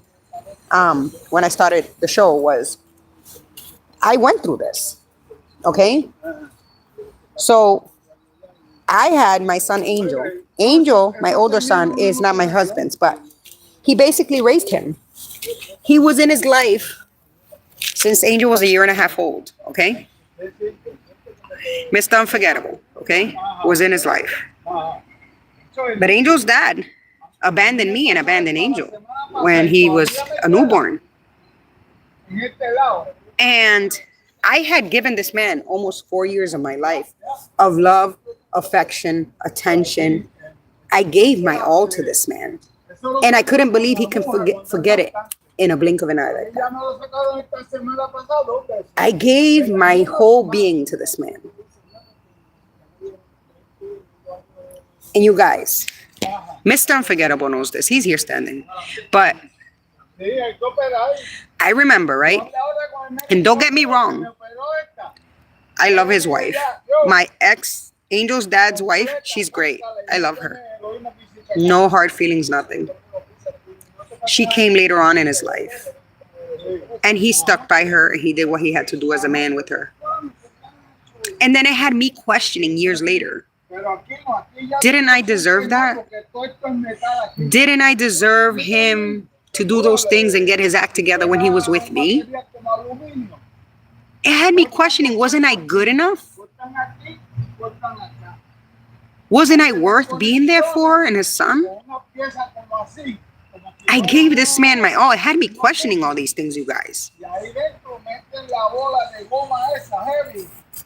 Speaker 2: when I started the show was I went through this. Okay. So I had my son, Angel. Angel, my older son, is not my husband's, but he basically raised him. He was in his life since Angel was 1.5 years old. Okay. Mr. Unforgettable. Okay. Was in his life. But Angel's dad abandoned me and abandoned Angel when he was a newborn. And I had given this man almost 4 years of my life of love, affection, attention. I gave my all to this man. And I couldn't believe he can forget it in a blink of an eye like that. I gave my whole being to this man. And you guys, Mr. Unforgettable knows this. He's here standing. But I remember, right? And don't get me wrong. I love his wife. My ex, Angel's dad's wife, she's great. I love her. No hard feelings, nothing. She came later on in his life. And he stuck by her and he did what he had to do as a man with her. And then it had me questioning years later. Didn't I deserve that? Didn't I deserve him to do those things and get his act together when he was with me? It had me questioning, wasn't I good enough? Wasn't I worth being there for and his son? I gave this man my all. It had me questioning all these things, you guys.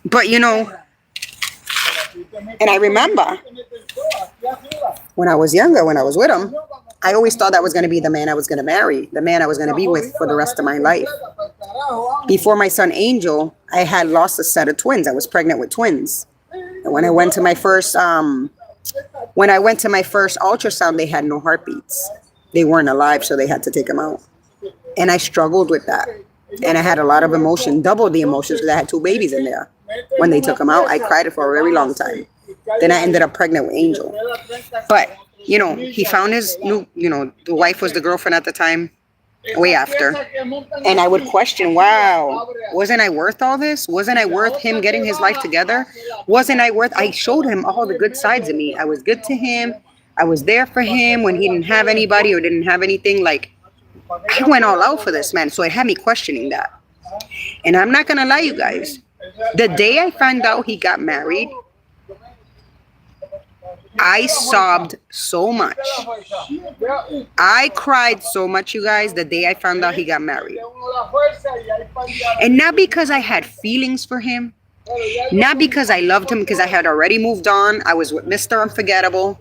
Speaker 2: But you know, and I remember when I was younger, when I was with him, I always thought that was going to be the man I was going to marry, the man I was going to be with for the rest of my life. Before my son Angel, I had lost a set of twins. I was pregnant with twins. And when I went to my first ultrasound, they had no heartbeats. They weren't alive, so they had to take them out. And I struggled with that. And I had a lot of emotion, double the emotions, because I had 2 babies in there. When they took them out, I cried for a very long time. Then I ended up pregnant with Angel. But, you know, he found his new, you know, the wife was the girlfriend at the time, way after. And I would question, wow, wasn't I worth all this? Wasn't I worth him getting his life together? Wasn't I worth, I showed him all the good sides of me. I was good to him. I was there for him when he didn't have anybody or didn't have anything. Like, I went all out for this man. So it had me questioning that. And I'm not going to lie, you guys. The day I found out he got married, I sobbed so much. I cried so much, you guys, the day I found out he got married. And not because I had feelings for him Not because I loved him, because I had already moved on. I was with Mr. Unforgettable.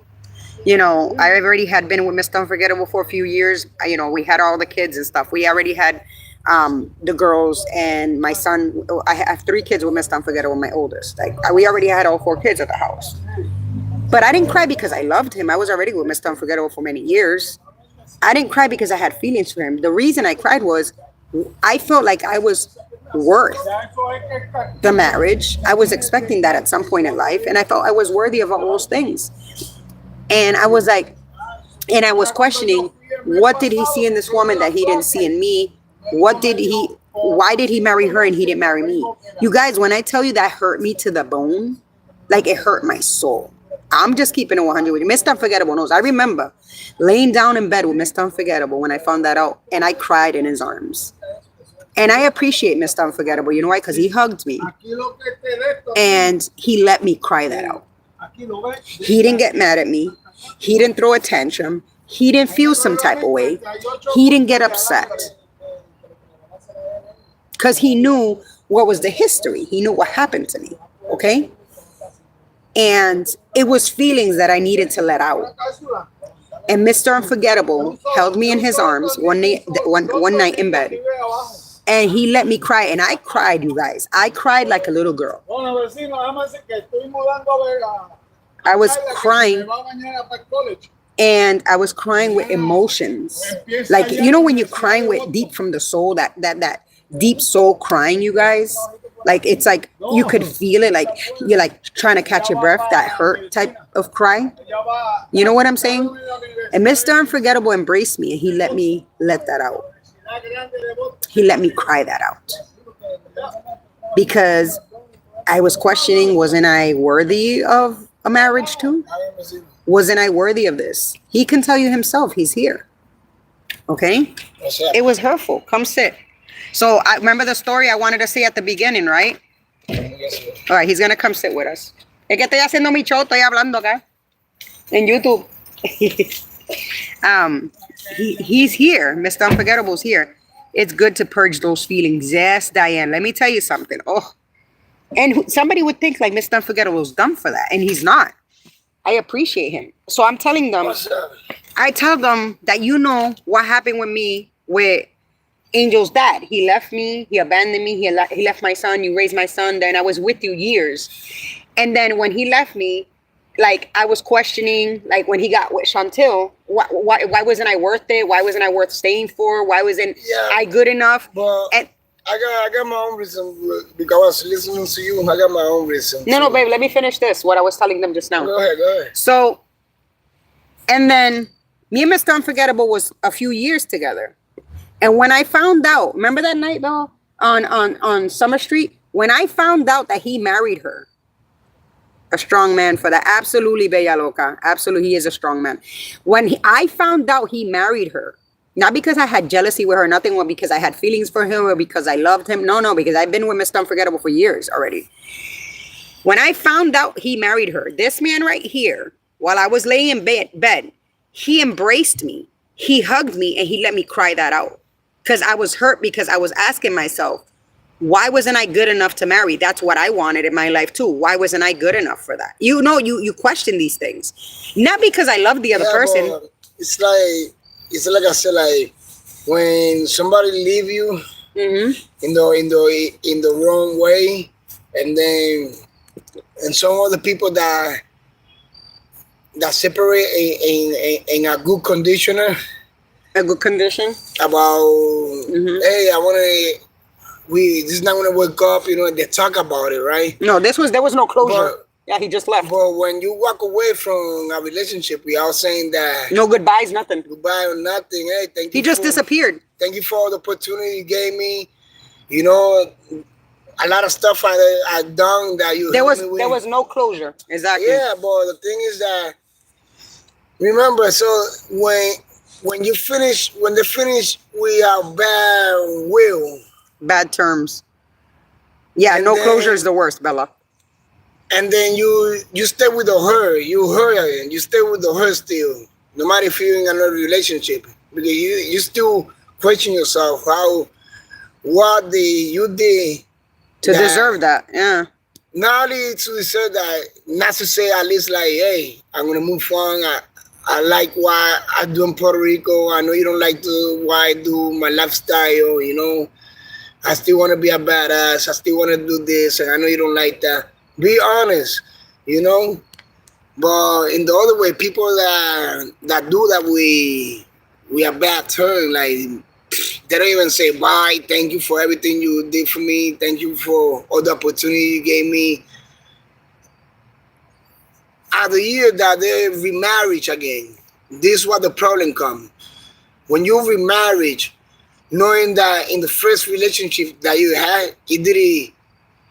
Speaker 2: You know, I already had been with Mr. Unforgettable for a few years. You know, we had all the kids and stuff. We already had the girls and my son. I have 3 kids with Mr. Unforgettable, my oldest. Like, we already had all 4 kids at the house. But I didn't cry because I loved him. I was already with Mr. Unforgettable for many years. I didn't cry because I had feelings for him. The reason I cried was I felt like I was worth the marriage. I was expecting that at some point in life, and I felt I was worthy of all those things. And I was like, and I was questioning, what did he see in this woman that he didn't see in me? Why did he marry her and he didn't marry me? You guys, when I tell you that hurt me to the bone, like it hurt my soul. I'm just keeping it 100 with you. Mr. Unforgettable knows. I remember laying down in bed with Mr. Unforgettable when I found that out, and I cried in his arms. And I appreciate Mr. Unforgettable. You know why? Because he hugged me and he let me cry that out. He didn't get mad at me. He didn't throw a tantrum. He didn't feel some type of way. He didn't get upset. Because he knew what was the history. He knew what happened to me. Okay? And it was feelings that I needed to let out. And Mr. Unforgettable held me in his arms one night in bed. And he let me cry. And I cried, you guys. I cried like a little girl. I was crying. And I was crying with emotions. Like, you know, when you're crying with deep from the soul, that deep soul crying, you guys. Like, it's like you could feel it, like you're like trying to catch your breath, that hurt type of cry. You know what I'm saying? And Mr. Unforgettable embraced me and he let me let that out. He let me cry that out. Because I was questioning, wasn't I worthy of a marriage too? Wasn't I worthy of this? He can tell you himself, he's here. Okay? It was hurtful. Come sit. So I remember the story I wanted to say at the beginning, right? All right, he's gonna come sit with us. Es que estoy haciendo mi show, estoy hablando acá en YouTube. He's here. Mr. Unforgettable's here. It's good to purge those feelings. Yes, Diane. Let me tell you something. Oh, and somebody would think like Mr. Unforgettable's dumb for that, and he's not. I appreciate him. So I'm telling them. I tell them that you know what happened with me with Angel's dad. He left me. He abandoned me. He left my son. You raised my son. Then I was with you years. And then when he left me, like I was questioning, like when he got with Chantel, why wasn't I worth it? Why wasn't I worth staying for? Why wasn't I good enough?
Speaker 3: But
Speaker 2: and
Speaker 3: I got my own reason because I was listening to you. I got my own reason.
Speaker 2: No, babe. Let me finish this. What I was telling them just now.
Speaker 3: Go ahead.
Speaker 2: So, and then me and Mr. Unforgettable was a few years together. And when I found out, remember that night, though, on Summer Street? When I found out that he married her, a strong man for that. Absolutely, Bella Loca. Absolutely, he is a strong man. When I found out he married her, not because I had jealousy with her, nothing, because I had feelings for him or because I loved him. No, because I've been with Mr. Unforgettable for years already. When I found out he married her, this man right here, while I was laying in bed, he embraced me, he hugged me, and he let me cry that out. Because I was hurt, because I was asking myself, why wasn't I good enough to marry? That's what I wanted in my life too. Why wasn't I good enough for that? You know, you question these things. Not because I love the other person.
Speaker 3: It's like I said, like when somebody leave you in the wrong way, and some other people that separate in a good conditioner.
Speaker 2: A good condition
Speaker 3: about hey, this is not gonna work up, you know, they talk about it, right?
Speaker 2: No, there was no closure. Yeah, he just left.
Speaker 3: But when you walk away from a relationship, we are saying that no
Speaker 2: goodbyes, nothing.
Speaker 3: Goodbye or nothing. Hey, thank you.
Speaker 2: He just disappeared.
Speaker 3: Thank you for the opportunity you gave me. You know, a lot of stuff I done that you
Speaker 2: there was no closure. Exactly.
Speaker 3: Yeah, but the thing is that remember, so when they finish, we are bad terms. Yeah, and no closure is the worst, Bella. And then you stay with her. You stay with her still, no matter if you're in another relationship, because you still question yourself what you did
Speaker 2: to deserve that. Yeah.
Speaker 3: not only to say that, not to say at least like, hey, I'm gonna move on. I like what I do in Puerto Rico. I know you don't like what I do, my lifestyle. You know, I still want to be a badass. I still want to do this, and I know you don't like that. Be honest, you know. But in the other way, people that do that, we are bad turn. Like they don't even say bye. Thank you for everything you did for me. Thank you for all the opportunity you gave me. At the year that they remarriage again, this is what the problem comes. When you remarriage, knowing that in the first relationship that you had, you didn't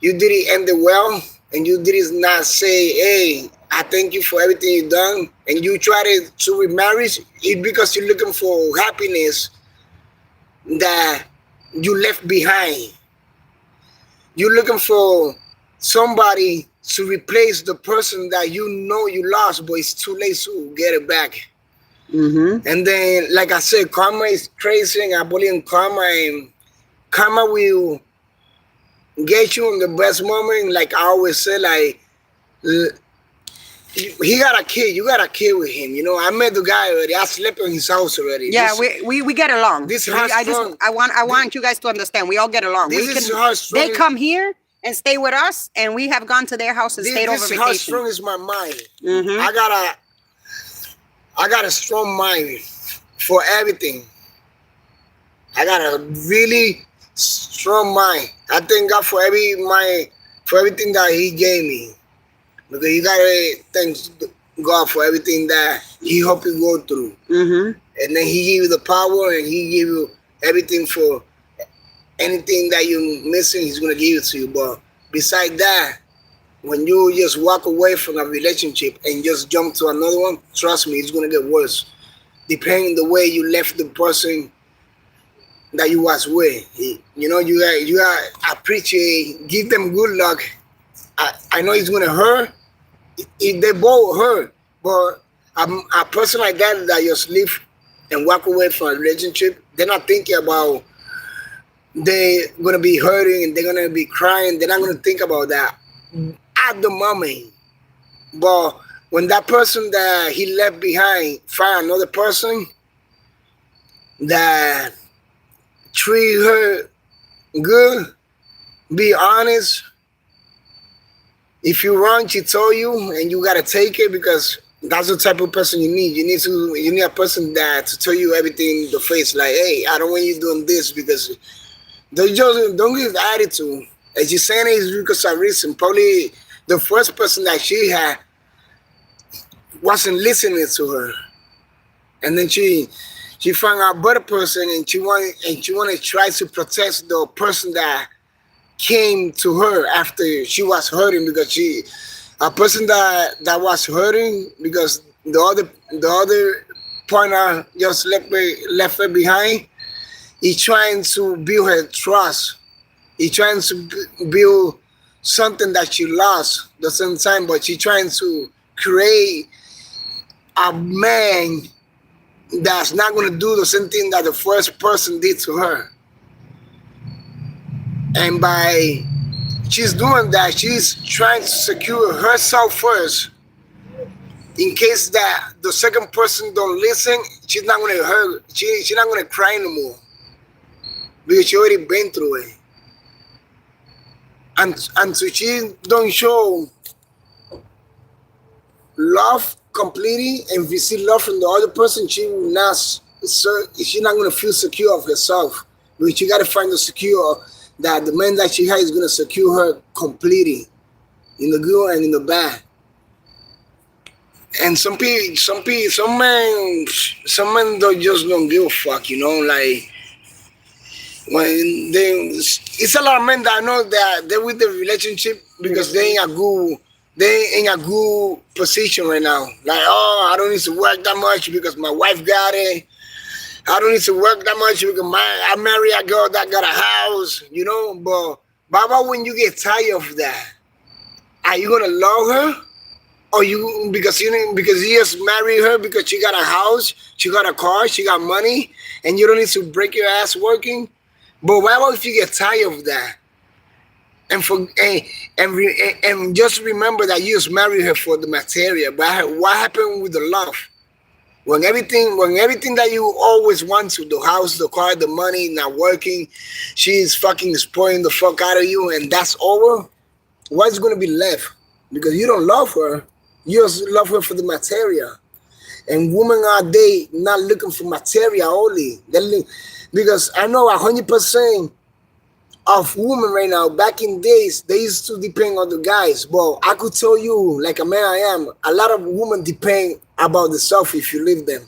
Speaker 3: end it well, and you did not say, hey, I thank you for everything you've done, and you try to remarry, it's because you're looking for happiness that you left behind. You're looking for somebody to replace the person that you know you lost, but it's too late to get it back.
Speaker 2: Mm-hmm.
Speaker 3: And then, like I said, karma is crazy, and I believe in karma, and karma will get you in the best moment. Like I always say, like, he got a kid, you got a kid with him. You know, I met the guy already. I slept in his house already.
Speaker 2: Yeah, we get along. I want you guys to understand. We all get along. They come here and stay with us, and we have gone to their house and stayed over vacation. This is how
Speaker 3: strong is my mind.
Speaker 2: Mm-hmm.
Speaker 3: I got a strong mind for everything. I got a really strong mind. I thank God for everything that He gave me. Because you gotta thank God for everything that He helped you go through.
Speaker 2: Mm-hmm.
Speaker 3: And then He gave you the power, and He gave you everything for anything that you're missing, He's gonna give it to you. But besides that, when you just walk away from a relationship and just jump to another one, trust me, it's gonna get worse. Depending the way you left the person that you was with. You know, you got appreciate, give them good luck. I know it's gonna hurt. They both hurt, but a person like that just leave and walk away from a relationship, they're not thinking about they're gonna be hurting and they're gonna be crying. They're not gonna think about that at the moment. But when that person that he left behind find another person that treat her good, be honest. If you're wrong, she told you, and you gotta take it, because that's the type of person you need. You need a person that to tell you everything in the face, like, hey, I don't want you doing this, because don't give attitude. And she's saying it is because of reason. Probably the first person that she had wasn't listening to her, and then she found a better person, and she wanted to try to protect the person that came to her after she was hurting, because a person that was hurting because the other partner just left her behind. He's trying to build her trust. He's trying to build something that she lost at the same time, but she's trying to create a man that's not going to do the same thing that the first person did to her. And by she's doing that, she's trying to secure herself first. In case that the second person don't listen, she's not going to hurt. She's not going to cry anymore, because she already been through it. And so she don't show love completely, and if you see love from the other person, she's not going to feel secure of herself. Because you got to find the secure that the man that she has is going to secure her completely, in the good and in the bad. And some men don't give a fuck, you know, like when it's a lot of men that know that they're with the relationship because they ain't a good position right now. Like, oh, I don't need to work that much because my wife got it. I don't need to work that much because I marry a girl that got a house, you know. But Baba, when you get tired of that, are you gonna love her? Or because you just marry her because she got a house, she got a car, she got money, and you don't need to break your ass working? But why about if you get tired of that? and and just remember that you just married her for the material. But what happened with the love? When everything that you always want to, the house, the car, the money, not working, she's fucking spoiling the fuck out of you, and that's over. What's gonna be left? Because you don't love her, you just love her for the material. And women are they not looking for material only. Because I know 100% of women right now, back in days, they used to depend on the guys. But I could tell you, like a man I am, a lot of women depend about the self if you leave them.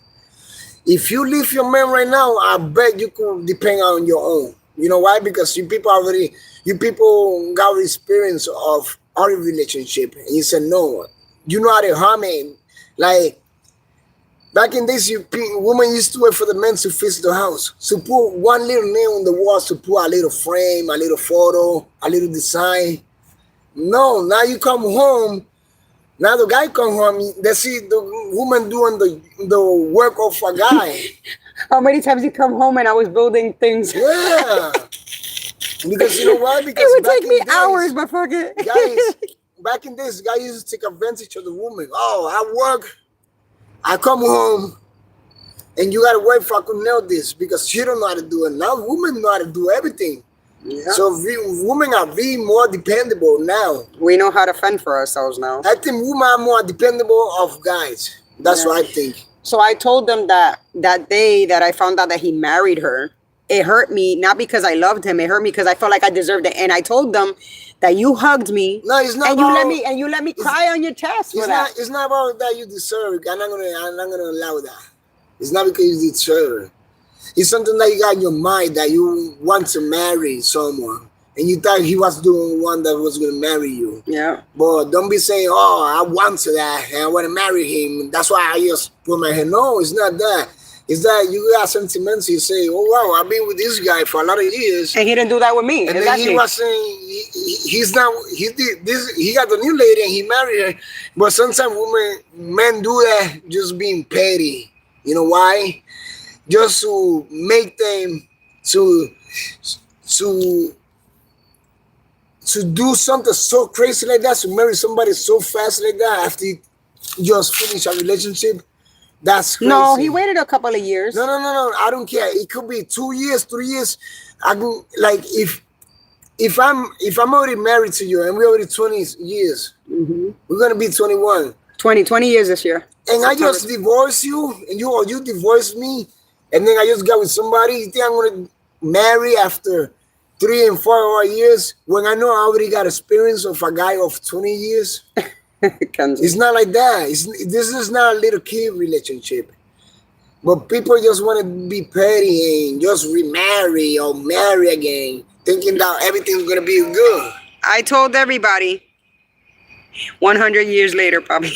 Speaker 3: If you leave your man right now, I bet you could depend on your own. You know why? Because you people got experience of our relationship. And you said, no, you know how to harm him. Like, back in days, women used to wait for the men to fix the house. To put one little nail on the walls, to put a little frame, a little photo, a little design. No, now you come home. Now the guy come home, they see the woman doing the work of a guy.
Speaker 2: How many times you come home and I was building things?
Speaker 3: Yeah. Because you know why? Because
Speaker 2: it would take me hours, but fuck it.
Speaker 3: Guys, back in days, guys used to take advantage of the woman. Oh, I work. I come home and you gotta wait for I could nail this because she don't know how to do it. Now women know how to do everything. Yeah. So women are really more dependable now.
Speaker 2: We know how to fend for ourselves now.
Speaker 3: I think women are more dependable of guys. That's what I think.
Speaker 2: So I told them that day that I found out that he married her, it hurt me, not because I loved him, it hurt me because I felt like I deserved it. And I told them that you hugged me.
Speaker 3: No, it's not.
Speaker 2: And you let me cry on your chest for that.
Speaker 3: It's not about that you deserve it. I'm not gonna allow that. It's not because you deserve it. It's something that you got in your mind that you want to marry someone. And you thought he was doing one that was gonna marry you. Yeah. But don't be saying, oh, I want to that and I want to marry him. That's why I just put my hand. No, it's not that. It's that you got sentiments. You say, oh wow, I've been with this guy for a lot of years,
Speaker 2: and he didn't do that with me.
Speaker 3: And then he was saying he did this. He got the new lady and he married her. But sometimes men do that just being petty. You know why? Just to make them to do something so crazy like that, to marry somebody so fast like that after you just finish a relationship. That's crazy.
Speaker 2: No, he waited a couple of years.
Speaker 3: No. I don't care. It could be 2 years, 3 years. I can, like, if I'm already married to you and we're already 20 years, we're gonna be 21.
Speaker 2: 20 years this year.
Speaker 3: And I just divorce you, and you divorce me, and then I just got with somebody. You think I'm gonna marry after 3 and 4 years when I know I already got experience of a guy of 20 years? It's not like that. This is not a little kid relationship. But people just want to be petty and just remarry or marry again, thinking that everything's going to be good.
Speaker 2: I told everybody, 100 years later probably,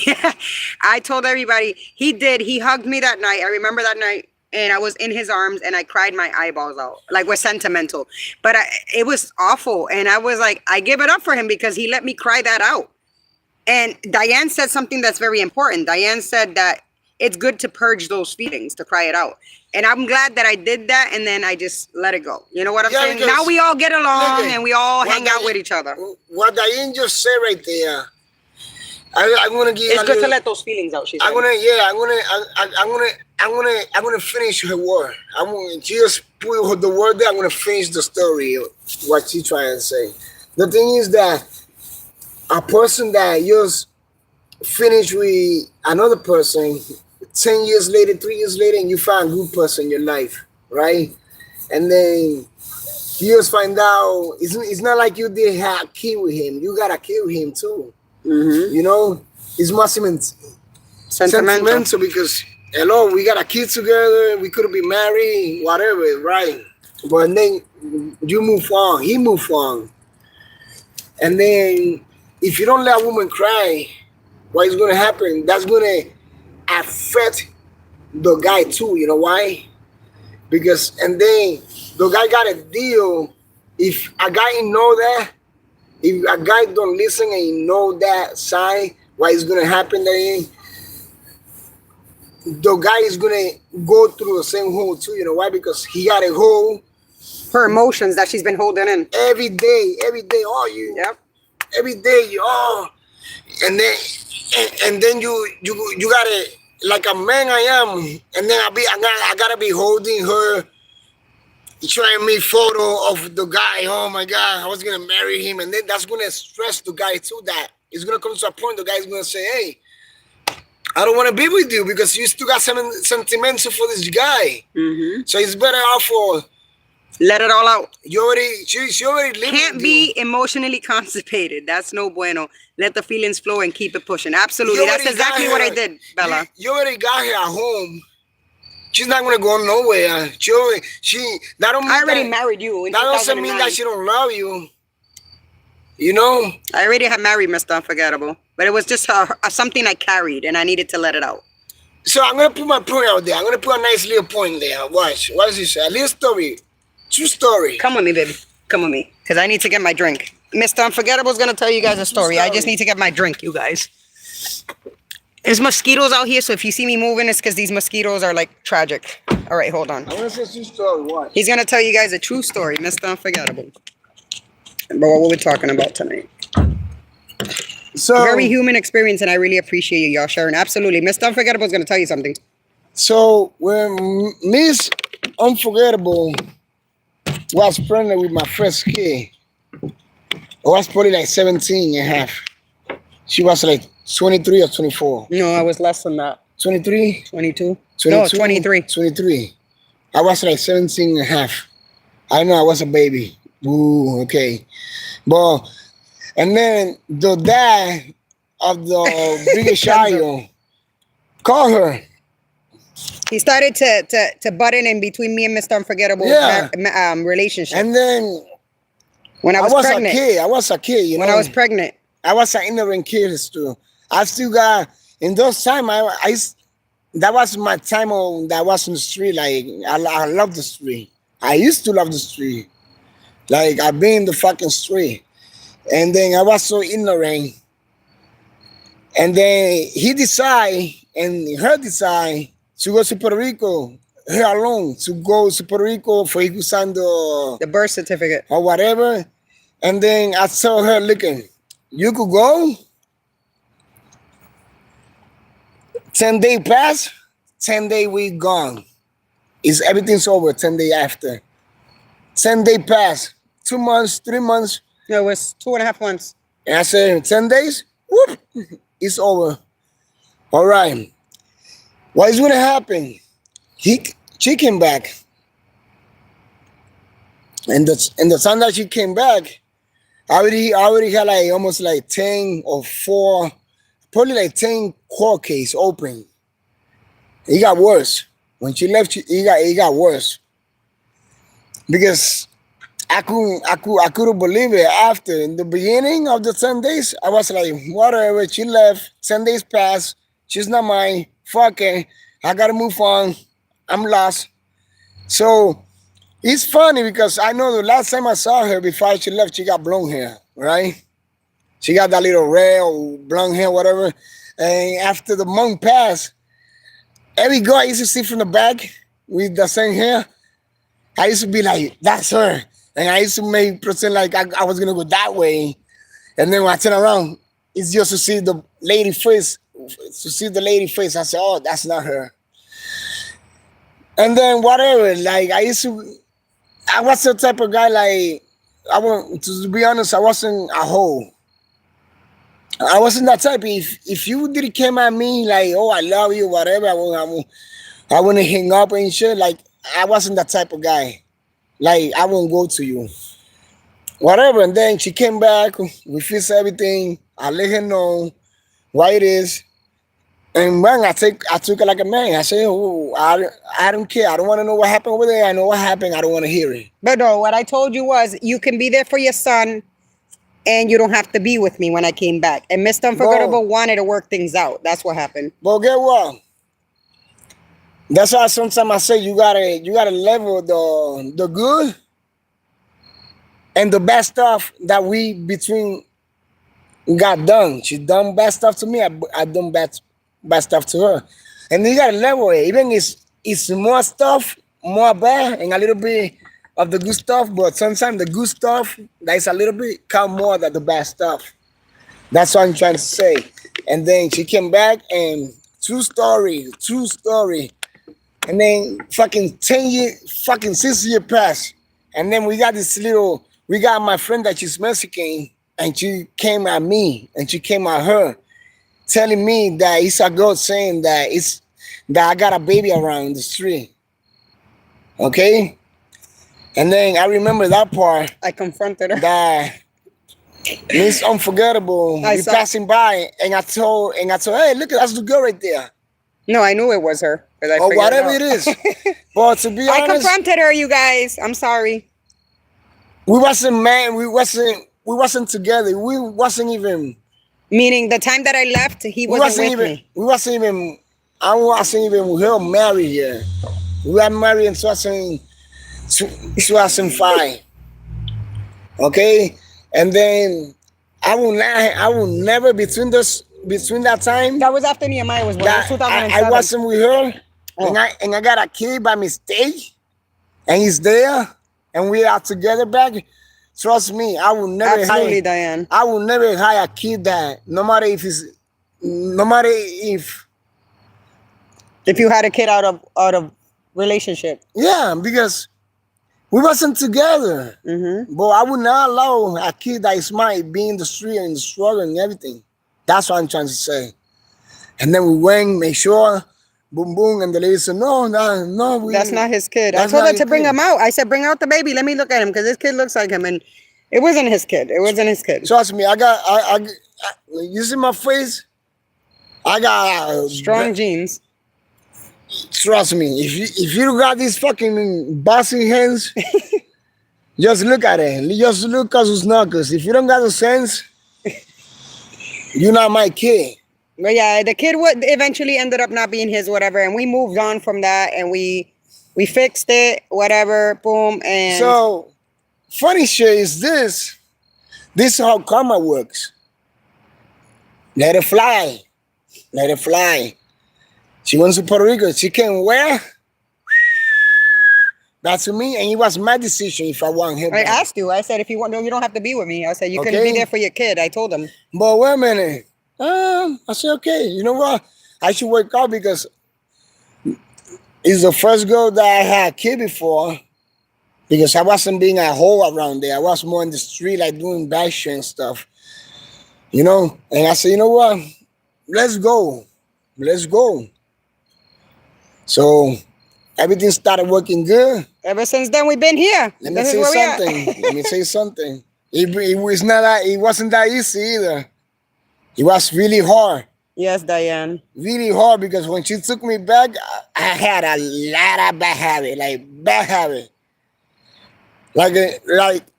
Speaker 2: I told everybody, he hugged me that night. I remember that night. And I was in his arms and I cried my eyeballs out. Like, was sentimental. But it was awful. And I was like, I give it up for him because he let me cry that out. And Diane said something that's very important. Diane said that it's good to purge those feelings, to cry it out. And I'm glad that I did that, and then I just let it go. You know what I'm saying? Now we all get along and we all hang out with each other.
Speaker 3: What Diane just said right there, I'm gonna give.
Speaker 2: It's good to let those feelings out.
Speaker 3: I'm gonna finish her word. She just put the word there. I'm gonna finish the story. What she trying to say. The thing is that a person that just finished with another person 10 years later, 3 years later, and you find a good person in your life, right? And then you just find out it's not like you did have a kid with him. You got a kid with him too. You know, it's more sentimental because, hello, we got a kid together. We could be married, whatever, right? But then you move on. He moved on. And then if you don't let a woman cry, what is going to happen? That's going to affect the guy too. You know why? Because, and then the guy got a deal. If a guy know that, if a guy don't listen and you know that side, what is going to happen then, the guy is going to go through the same hole too. You know why? Because he got a hole
Speaker 2: Her emotions that she's been holding in.
Speaker 3: Every day, oh, you.
Speaker 2: Yep.
Speaker 3: Every day, you, oh. And then you gotta, like a man I am, and then I gotta be holding her, showing me photo of the guy. Oh my God, I was gonna marry him, and then that's gonna stress the guy too. That it's gonna come to a point the guy's gonna say, "Hey, I don't want to be with you because you still got some sentimental for this guy." So it's better off for
Speaker 2: let it all out.
Speaker 3: She already living.
Speaker 2: Can't be emotionally constipated. That's no bueno. Let the feelings flow and keep it pushing. Absolutely, that's exactly what I did, Bella.
Speaker 3: You already got her at home. She's not gonna go nowhere. That don't mean
Speaker 2: I already married you.
Speaker 3: That doesn't mean that she don't love you. You know.
Speaker 2: I already had married Mr. Unforgettable, but it was just something I carried, and I needed to let it out.
Speaker 3: So I'm gonna put my point out there. I'm gonna put a nice little point there. Watch. What does he say? A little story. True story.
Speaker 2: Come with me, baby. Come with me, because I need to get my drink. Mr. Unforgettable's gonna tell you guys a story. I just need to get my drink, you guys. There's mosquitoes out here, so if you see me moving, it's because these mosquitoes are like tragic. All right, hold on.
Speaker 3: I'm gonna say true story. What?
Speaker 2: He's gonna tell you guys a true story, Mr. Unforgettable. About what we're talking about tonight.
Speaker 3: So
Speaker 2: very human experience, and I really appreciate you, y'all sharing. Absolutely, Mr. Unforgettable is gonna tell you something.
Speaker 3: So when Miss Unforgettable was pregnant with my first kid, I was probably like 17 and a half. She was like 23 or 24.
Speaker 2: No, I was less than that.
Speaker 3: 23?
Speaker 2: 22? No, 23.
Speaker 3: 23. I was like 17 and a half. I know I was a baby. Ooh, okay. But, and then the dad of the biggest child called her.
Speaker 2: He started to butt in between me and Mr. Unforgettable's relationship.
Speaker 3: And then
Speaker 2: when I was pregnant.
Speaker 3: I was a kid, you know.
Speaker 2: When I was pregnant.
Speaker 3: I was an ignorant kid too. I still got, in those time, that was my time that I was in the street. Like, I love the street. I used to love the street. Like, I've been in the fucking street. And then I was so ignorant. And then he decide, and her decide, to go to Puerto Rico, her alone, to go to Puerto Rico for he could sign the
Speaker 2: birth certificate.
Speaker 3: Or whatever. And then I told her, looking, you could go. 10 days pass, 10 days we gone. Everything's over 10 days after. 10 days pass, 2 months, 3 months.
Speaker 2: No, it was 2.5 months.
Speaker 3: And I said, 10 days, whoop, it's over. All right. What is gonna happen? She came back. And the time that she came back, I already had like almost like 10 or 4, probably like 10 court case open. It got worse. When she left, it got worse. Because I couldn't believe it. After, in the beginning of the 10 days, I was like, whatever, she left, 10 days passed, she's not mine, fuck it, I gotta move on, I'm lost. So, it's funny because I know the last time I saw her before she left, she got blonde hair, right? She got that little red or blonde hair, whatever. And after the month passed, every girl I used to see from the back with the same hair, I used to be like, that's her. And I used to pretend like I was gonna go that way. And then when I turn around, it's just to see the lady face. I said, oh, that's not her. And then whatever, like I was the type of guy like, to be honest, I wasn't a hoe. I wasn't that type. If you didn't come at me like, oh, I love you, whatever, I wouldn't hang up and shit. Like, I wasn't that type of guy. Like, I won't go to you. Whatever. And then she came back. We fixed everything. I let her know what it is. And man, I took it like a man. I said, oh, I don't care. I don't want to know what happened over there. I know what happened. I don't want to hear it.
Speaker 2: But no, what I told you was you can be there for your son and you don't have to be with me when I came back. And Mr. Unforgettable wanted to work things out. That's what happened.
Speaker 3: But get what? That's why sometimes I say you gotta level the good and the bad stuff that we between got done. She done bad stuff to me. I done bad stuff to her. And you gotta level it. Even it's more stuff, more bad, and a little bit of the good stuff, but sometimes the good stuff that is a little bit count more than the bad stuff. That's what I'm trying to say. And then she came back and true story. And then fucking 10 years, fucking 6 years passed. And then we got my friend that she's Mexican, and she came at me and she came at her, telling me that it's a girl saying that I got a baby around the street. Okay? And then I remember that part.
Speaker 2: I confronted her.
Speaker 3: That Miss Unforgettable, we passing by, and I told, hey, look, that's the girl right there.
Speaker 2: No, I knew it was her.
Speaker 3: Or whatever it is. But to be honest,
Speaker 2: I confronted her, you guys. I'm sorry.
Speaker 3: We wasn't together. We wasn't even.
Speaker 2: Meaning the time that I left, he wasn't with me.
Speaker 3: I wasn't even with her married here. We got married in 2005. Okay? And then I will never between that time.
Speaker 2: That was after Nehemiah was born. It was 2007.
Speaker 3: I wasn't with her. Oh. And I got a kid by mistake. And he's there. And we are together back. Trust me, I will never
Speaker 2: Absolutely, Diane.
Speaker 3: I will never hire a kid that no matter if
Speaker 2: you had a kid out of relationship.
Speaker 3: Yeah, because we wasn't together.
Speaker 2: Mm-hmm.
Speaker 3: But I would not allow a kid that is smart be in the street and the struggle and everything. That's what I'm trying to say. And then we went, make sure, boom, boom, and the lady said, no.
Speaker 2: That's not his kid. I told her to bring him out. I said, bring out the baby. Let me look at him because this kid looks like him. And it wasn't his kid.
Speaker 3: Trust me, you see my face? I got
Speaker 2: strong genes.
Speaker 3: Trust me, if you got these fucking bossy hands, just look at it. Just look at those knuckles. If you don't got the sense, you're not my kid.
Speaker 2: But yeah, the kid would eventually ended up not being his, whatever, and we moved on from that, and we fixed it, whatever, boom, and
Speaker 3: so funny shit is this. This is how karma works. Let it fly. Let it fly. She went to Puerto Rico. She came where? That's to me, and it was my decision if I want him.
Speaker 2: I asked you. I said, if you want, no, you don't have to be with me. I said, you can be there for your kid. I told him.
Speaker 3: But wait a minute. I said, okay, you know what? I should work out because it's the first girl that I had a kid before. Because I wasn't being a hoe around there. I was more in the street, like doing bad shit and stuff. You know? And I said, you know what? Let's go. So everything started working good.
Speaker 2: Ever since then, we've been here.
Speaker 3: Let me say something. It wasn't that easy either. It was really hard.
Speaker 2: Yes, Diane.
Speaker 3: Really hard because when she took me back, I had a lot of bad habit. Like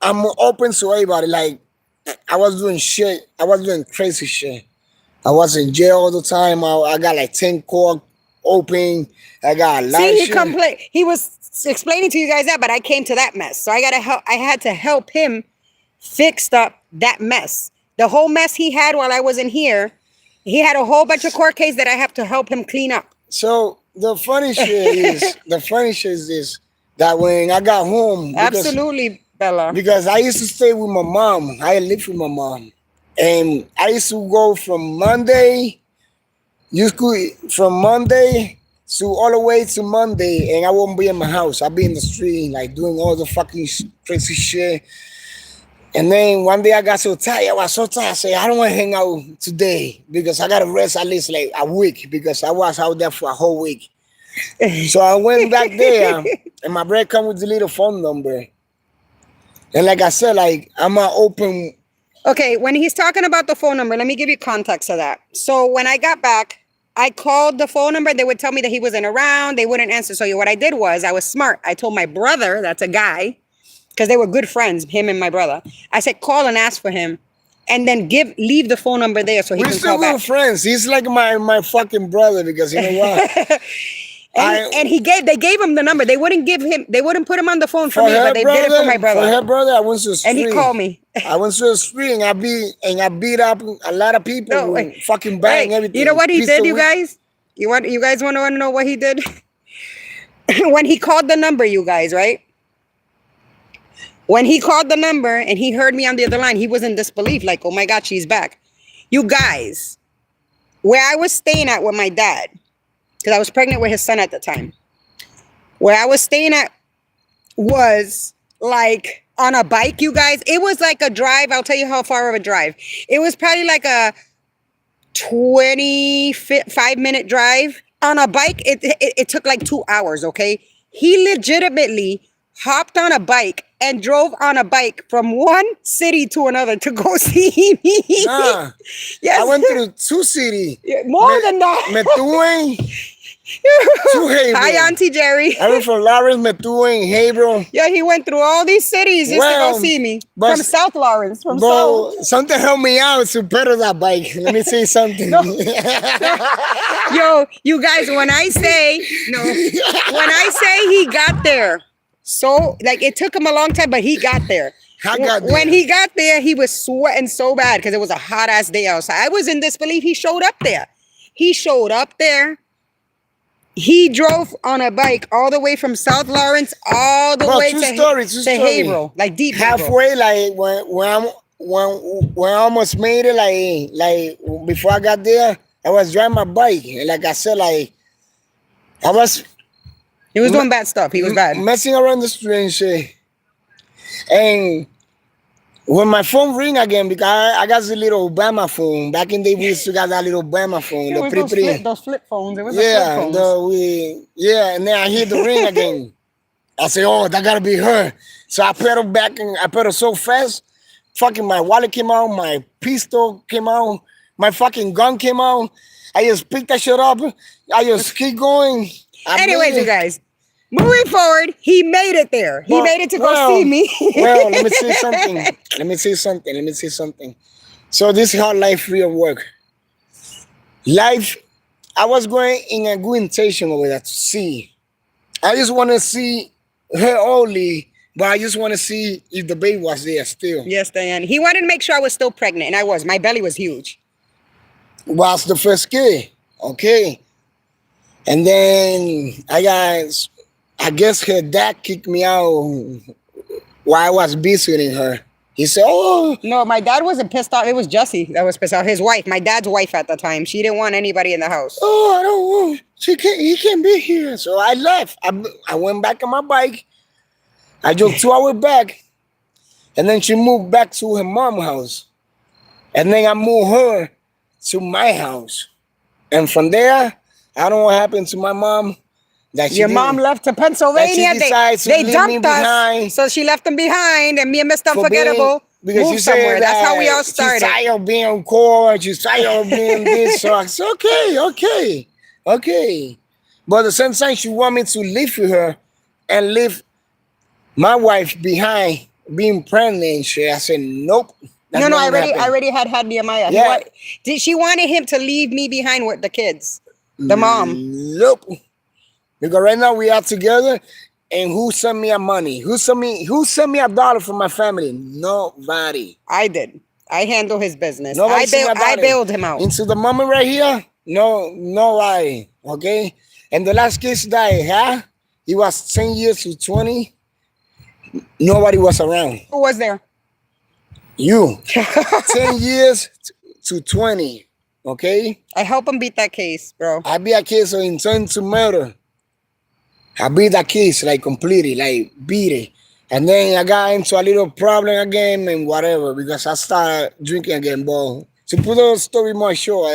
Speaker 3: I'm open to everybody. Like I was doing shit. I was doing crazy shit. I was in jail all the time. I got like 10 court open. I got a lot of shit.
Speaker 2: He was explaining to you guys that, but I came to that mess. So I had to help him fix up that mess. The whole mess he had while I was in here, he had a whole bunch of court cases that I have to help him clean up.
Speaker 3: So the funny shit is this, that when I got home,
Speaker 2: absolutely, Bella,
Speaker 3: because I used to stay with my mom. I lived with my mom, and I used to go from Monday to all the way to Monday, and I won't be in my house. I'll be in the street, like doing all the fucking crazy shit. And then one day I got so tired. I was so tired. I said, I don't want to hang out today because I got to rest at least like a week because I was out there for a whole week. So I went back there and my brother come with the little phone number. And like I said, like I'm an open.
Speaker 2: Okay, when he's talking about the phone number, let me give you context of that. So when I got back, I called the phone number. They would tell me that he wasn't around. They wouldn't answer. So what I did was I was smart. I told my brother, that's a guy, because they were good friends, him and my brother. I said, call and ask for him, and then leave the phone number there so he can call back.
Speaker 3: We're still friends. He's like my fucking brother because you know what?
Speaker 2: They gave him the number. They wouldn't put him on the phone for me, but they did it for my brother.
Speaker 3: For her brother, I went to the street.
Speaker 2: And he called me.
Speaker 3: I went to the street and I beat up a lot of people, fucking bang everything.
Speaker 2: You know what he did, you guys? You guys want to know what he did? When he called the number, you guys, right? When he called the number and he heard me on the other line, he was in disbelief, like, oh my God, she's back. You guys, where I was staying at with my dad, because I was pregnant with his son at the time, where I was staying at was like on a bike, you guys. It was like a drive. I'll tell you how far of a drive. It was probably like a 25-minute drive. On a bike, it took like 2 hours, okay? He legitimately hopped on a bike and drove on a bike from one city to another to go see me.
Speaker 3: Nah,
Speaker 2: Yes.
Speaker 3: I went through 2 cities.
Speaker 2: More than that.
Speaker 3: Methuen to Haverhill.
Speaker 2: Hi, Auntie Jerry.
Speaker 3: I went from Lawrence, Methuen, Haverhill.
Speaker 2: Yeah, he went through all these cities just to
Speaker 3: Well,
Speaker 2: go see me.
Speaker 3: but-
Speaker 2: From South Lawrence, from
Speaker 3: Bro,
Speaker 2: South.
Speaker 3: something helped me out to pedal that bike. Let me say something.
Speaker 2: Yo, you guys, when I say he got there, so like it took him a long time, but he got there.
Speaker 3: I got there.
Speaker 2: When he got there, he was sweating so bad because it was a hot ass day outside. I was in disbelief. He showed up there. He drove on a bike all the way from South Lawrence all the
Speaker 3: Bro,
Speaker 2: way
Speaker 3: true
Speaker 2: to
Speaker 3: story, true story.
Speaker 2: Haverhill, like deep Haverhill.
Speaker 3: Halfway, like when I almost made it, like before I got there, I was driving my bike, and like I said, like I was
Speaker 2: He was doing bad stuff. He was bad.
Speaker 3: messing around the street and shit. And when my phone ring again, because I got the little Obama phone. Back in the day, we used to got that little Obama phone.
Speaker 2: It was those flip phones. It was the
Speaker 3: Yeah,
Speaker 2: flip phones.
Speaker 3: and then I hear the ring again. I say, oh, that gotta be her. So I pedal back and I pedal so fast. Fucking my wallet came out, my pistol came out, my fucking gun came out. I just picked that shit up. I just keep going.
Speaker 2: Anyways, you guys, moving forward, he made it there. He made it to go see me.
Speaker 3: Well, let me say something. So this is how life real work. Life, I was going in a good intention over there to see. I just want to see her only, but I just want to see if the baby was there still.
Speaker 2: Yes, Diane. He wanted to make sure I was still pregnant, and I was. My belly was huge.
Speaker 3: Was the first kid, okay? And then I guess her dad kicked me out while I was visiting her. He said, oh.
Speaker 2: No, my dad wasn't pissed off. It was Jessie that was pissed off. His wife, my dad's wife at the time. She didn't want anybody in the house.
Speaker 3: Oh, I don't want. He can't be here. So I left. I went back on my bike. I drove 2 hours back, and then she moved back to her mom's house, and then I moved her to my house, and from there, I don't know what happened to my mom.
Speaker 2: Your mom left to Pennsylvania. They dumped us, so she left them behind, and me and Mr. Unforgettable moved somewhere. That's how we all started.
Speaker 3: She's tired of being on court. She's tired of being this. So I said, okay. But at the same time, she want me to live with her and leave my wife behind, being pregnant. I said, nope.
Speaker 2: I already had Nehemiah.
Speaker 3: Yeah.
Speaker 2: She wanted him to leave me behind with the kids, the mom.
Speaker 3: Nope. Because right now we are together, and who sent me money? Who sent me $1 from my family? Nobody.
Speaker 2: I did. I handle his business.
Speaker 3: Nobody
Speaker 2: I bailed him out.
Speaker 3: Into the moment right here, nobody. Okay? And the last case died, huh? He was 10 years to 20. Nobody was around.
Speaker 2: Who was there?
Speaker 3: You. 10 years to 20. Okay?
Speaker 2: I help him beat that case, bro.
Speaker 3: I beat a case of intent to murder. I beat that case like completely, like beat it. And then I got into a little problem again and whatever because I started drinking again. But to put the story more short,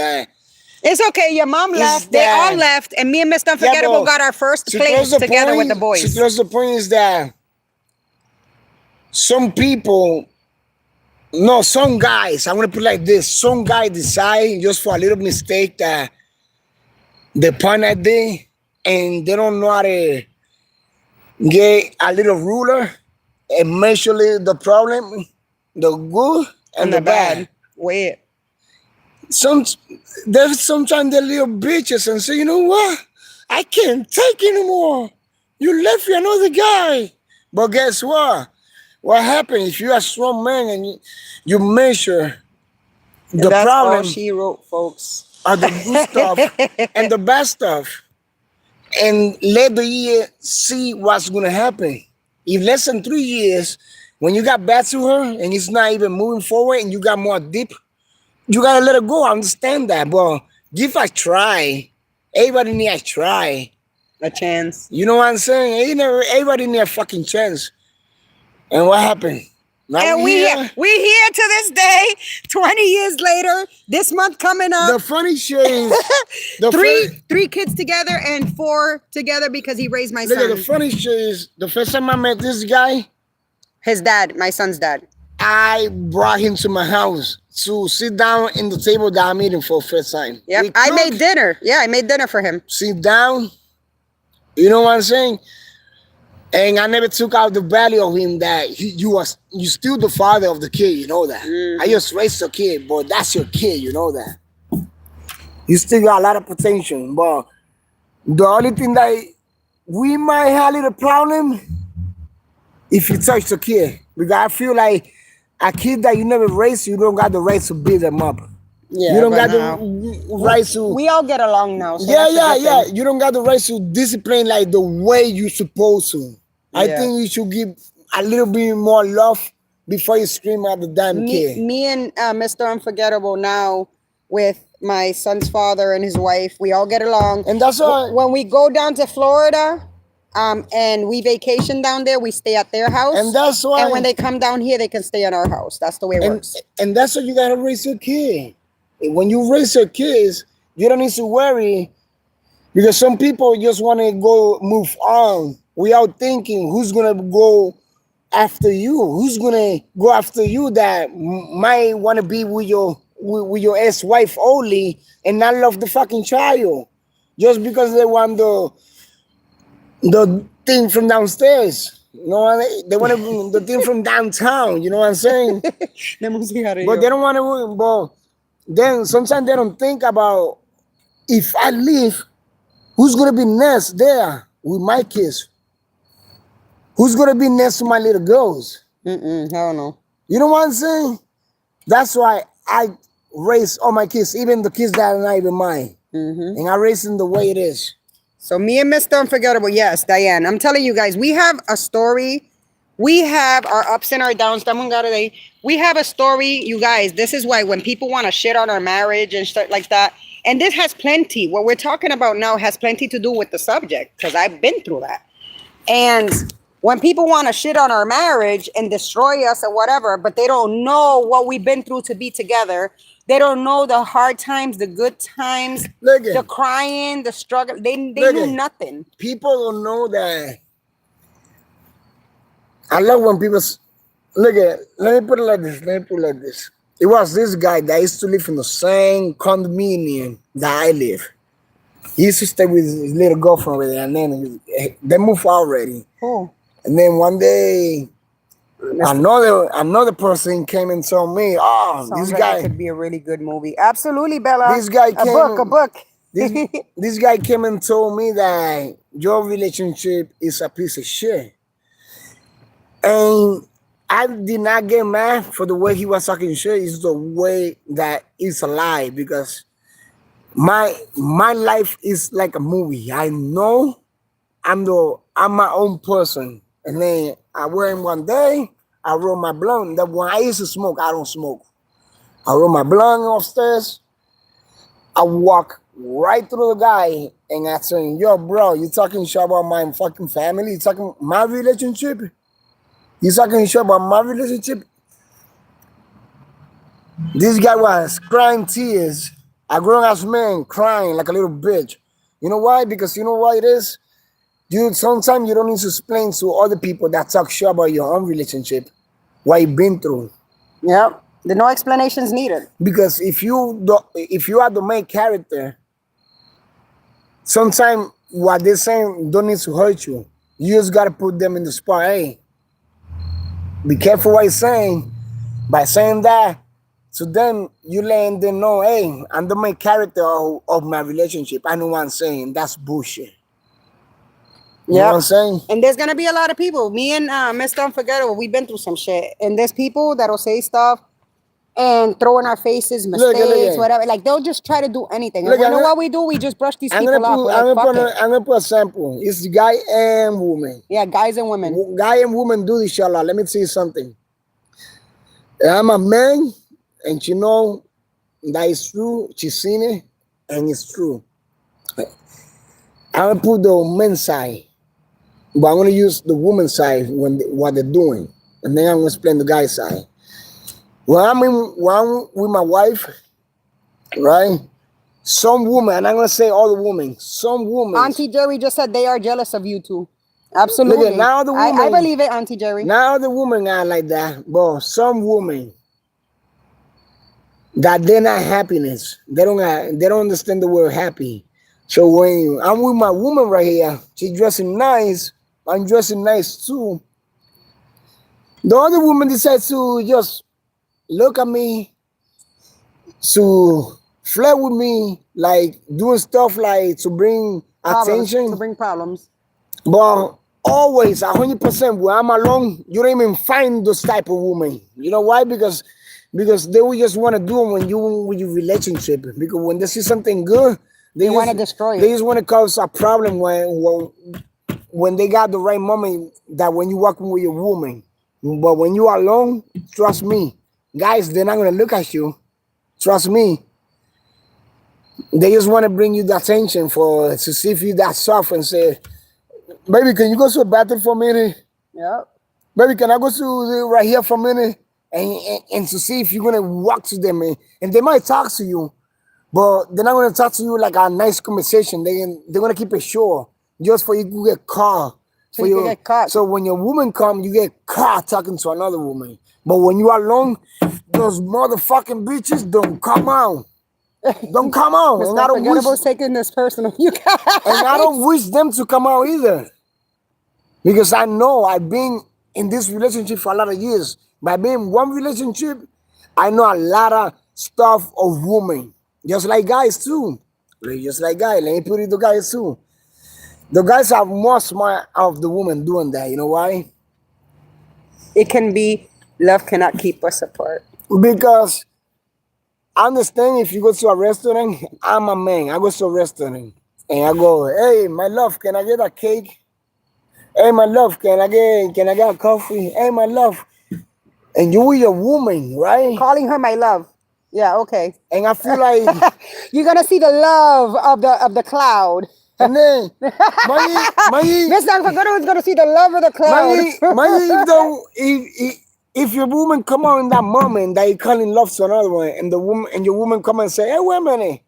Speaker 2: it's okay. Your mom left. They all left. And me and Mr. Unforgettable got our first place together with the boys.
Speaker 3: To close the point is that some guys, I'm going to put it like this. Some guy decide just for a little mistake that the partner did, and they don't know how to get a little ruler and measure the problem, the good and the bad.
Speaker 2: Wait.
Speaker 3: Sometimes they're little bitches and say, you know what? I can't take anymore. You left with another guy. But guess what? What happens if you're a strong man and you measure the
Speaker 2: that's
Speaker 3: problem?
Speaker 2: All she wrote, folks.
Speaker 3: Are the good stuff and the bad stuff. And let the year see what's going to happen. If less than 3 years when you got bad to her and it's not even moving forward and you got more deep, you gotta let it go. I understand that, but give a try. Everybody need a try.
Speaker 2: A chance.
Speaker 3: You know what I'm saying? Everybody need a fucking chance. And what happened? Now
Speaker 2: And we here to this day, 20 years later, this month coming up.
Speaker 3: The funny shit is
Speaker 2: three kids together and 4 together because he raised my
Speaker 3: look
Speaker 2: son.
Speaker 3: at the funny shit is the first time I met this guy,
Speaker 2: His dad, my son's dad.
Speaker 3: I brought him to my house to sit down in the table that I'm eating for the first time.
Speaker 2: Yep.
Speaker 3: We
Speaker 2: I made
Speaker 3: cook,
Speaker 2: dinner. Yeah, I made dinner for him.
Speaker 3: sit down. You know what I'm saying? And I never took out the value of him that you still the father of the kid, you know that. I just raised a kid, but that's your kid, you know that. You still got a lot of potential, but the only thing that we might have a little problem if you touch the kid. Because I feel like a kid that you never raised, you don't got the right to beat them up.
Speaker 2: Yeah,
Speaker 3: you don't got
Speaker 2: now,
Speaker 3: the right to.
Speaker 2: we all get along now. So
Speaker 3: Yeah.
Speaker 2: that's a good thing.
Speaker 3: You don't got the right to discipline like the way you're supposed to. I
Speaker 2: Yeah.
Speaker 3: think you should give a little bit more love before you scream at the damn kid.
Speaker 2: Me and Mr. Unforgettable now with my son's father and his wife, we all get along.
Speaker 3: And that's why.
Speaker 2: When we go down to Florida, and we vacation down there, we stay at their house.
Speaker 3: And that's why.
Speaker 2: And when they come down here, they can stay in our house. That's the way it works.
Speaker 3: And that's how you gotta raise your kid. When you raise your kids, you don't need to worry because some people just want to move on without thinking who's gonna go after you, who's gonna go after you that might want to be with your ex-wife only and not love the fucking child just because they want the thing from downstairs. You know, they want the thing from downtown. You know what I'm saying? But they don't want to. But then sometimes they don't think about if I leave, who's gonna be next there with my kids? Who's gonna be next to my little girls?
Speaker 2: Hell no.
Speaker 3: You know what I'm saying? That's why I raise all my kids, even the kids that are not even mine, and I raise them the way it is.
Speaker 2: So me and Mr. Unforgettable, yes, Diane. I'm telling you guys, we have a story. We have our ups and our downs. We have a story, you guys. This is why when people want to shit on our marriage and stuff like that, and this has plenty. What we're talking about now has plenty to do with the subject because I've been through that. And when people want to shit on our marriage and destroy us or whatever, but they don't know what we've been through to be together. They don't know the hard times, the good times, the crying, the struggle. They knew nothing.
Speaker 3: People don't know that. I love when people look at. Let me put it like this. It was this guy that used to live in the same condominium that I live. He used to stay with his little girlfriend over there, and then they moved already.
Speaker 2: Oh.
Speaker 3: And then one day, another person came and told me,
Speaker 2: Sounds like it could be a really good movie. Absolutely, Bella.
Speaker 3: This guy came,
Speaker 2: a book.
Speaker 3: This guy came and told me that your relationship is a piece of shit. And I did not get mad for the way he was talking shit. It's the way that it's a lie because my life is like a movie. I know I'm my own person. And then I went one day, I rolled my blunt. That when I used to smoke, I don't smoke. I rolled my blunt upstairs. I walk right through the guy and I said, yo, bro, you talking shit about my fucking family? You talking my relationship? You talking shit about my relationship? This guy was crying tears. A grown-ass man crying like a little bitch. You know why? Because you know why it is? Dude, sometimes you don't need to explain to other people that talk shit about your own relationship what you've been through.
Speaker 2: Yep. There's no explanations needed.
Speaker 3: Because if you are the main character, sometimes what they're saying don't need to hurt you. You just gotta put them in the spot. Hey, be careful what you're saying. By saying that to them, you letting them know, hey, I'm the main character of my relationship. I know what I'm saying. That's bullshit. You know what I'm saying?
Speaker 2: And there's gonna be a lot of people. Me and Mr. Unforgettable, we've been through some shit. And there's people that'll say stuff and throw in our faces
Speaker 3: Look
Speaker 2: mistakes,
Speaker 3: at-
Speaker 2: whatever. Like they'll just try to do anything. And
Speaker 3: Look,
Speaker 2: we
Speaker 3: I'm
Speaker 2: know
Speaker 3: gonna-
Speaker 2: what we do. We just brush these
Speaker 3: I'm
Speaker 2: people
Speaker 3: gonna
Speaker 2: off.
Speaker 3: put
Speaker 2: We're
Speaker 3: I'm
Speaker 2: like,
Speaker 3: gonna
Speaker 2: fuck
Speaker 3: put
Speaker 2: it.
Speaker 3: I'm gonna put a sample. It's guy and woman.
Speaker 2: Yeah, guys and women.
Speaker 3: Guy and woman do this, inshallah. Let me tell you something. I'm a man, and you know that is true. She's seen it, and it's true. I'm gonna put the men's side, but I'm gonna use the woman's side what they're doing, and then I'm gonna explain the guy's side. When I'm with my wife, right? Some woman, and I'm gonna say all the women. Some women.
Speaker 2: Auntie Jerry just said they are jealous of you too. Absolutely.
Speaker 3: Look at now the
Speaker 2: I
Speaker 3: woman-
Speaker 2: believe it, Auntie Jerry.
Speaker 3: Now the women are like that, but some women that they're not happiness. They don't understand the word happy. So when I'm with my woman right here, she's dressing nice. I'm dressing nice too. The other woman decides to just look at me, to flirt with me, like doing stuff like to bring
Speaker 2: Problems,
Speaker 3: attention.
Speaker 2: to bring problems.
Speaker 3: But always 100% when I'm alone, you don't even find those type of women. You know why? Because they will just want to do it when you with your relationship. Because when they see something good, they
Speaker 2: wanna destroy it.
Speaker 3: They just want to cause a problem when they got the right moment that when you walking with your woman. But when you are alone, trust me, guys, they're not gonna look at you. Trust me. They just want to bring you the attention to see if you that soft and say, baby, can you go to the bathroom for a minute?
Speaker 2: Yep.
Speaker 3: Baby, can I go to right here for a minute? And to see if you're going to walk to them. And they might talk to you, but they're not going to talk to you like a nice conversation. They're going to keep it short just for you to get caught.
Speaker 2: So you can get caught.
Speaker 3: So when your woman come, you get caught talking to another woman. But when you are alone, those motherfucking bitches don't come out. Don't come out. And I don't
Speaker 2: Forget
Speaker 3: wish,
Speaker 2: about taking this personal. You guys.
Speaker 3: and I don't wish them to come out either. Because I know I've been in this relationship for a lot of years. By being in one relationship, I know a lot of stuff of women. Just like guys too. Just like guys. Let me put it to guys too. The guys are more smart of the women doing that. You know why?
Speaker 2: It can be love cannot keep us apart.
Speaker 3: Because I understand if you go to a restaurant, I'm a man. I go to a restaurant and I go, hey, my love, can I get a cake? Hey, my love, can I get a coffee? Hey, my love. And you with your woman, right?
Speaker 2: Calling her my love. Yeah, okay.
Speaker 3: And I feel like,
Speaker 2: You're gonna see the love of the cloud.
Speaker 3: and then, my,
Speaker 2: Miss Forgotten is gonna see the love of the cloud.
Speaker 3: if your woman come out in that moment that you calling love to another one, and your woman come and say, hey, wait a minute,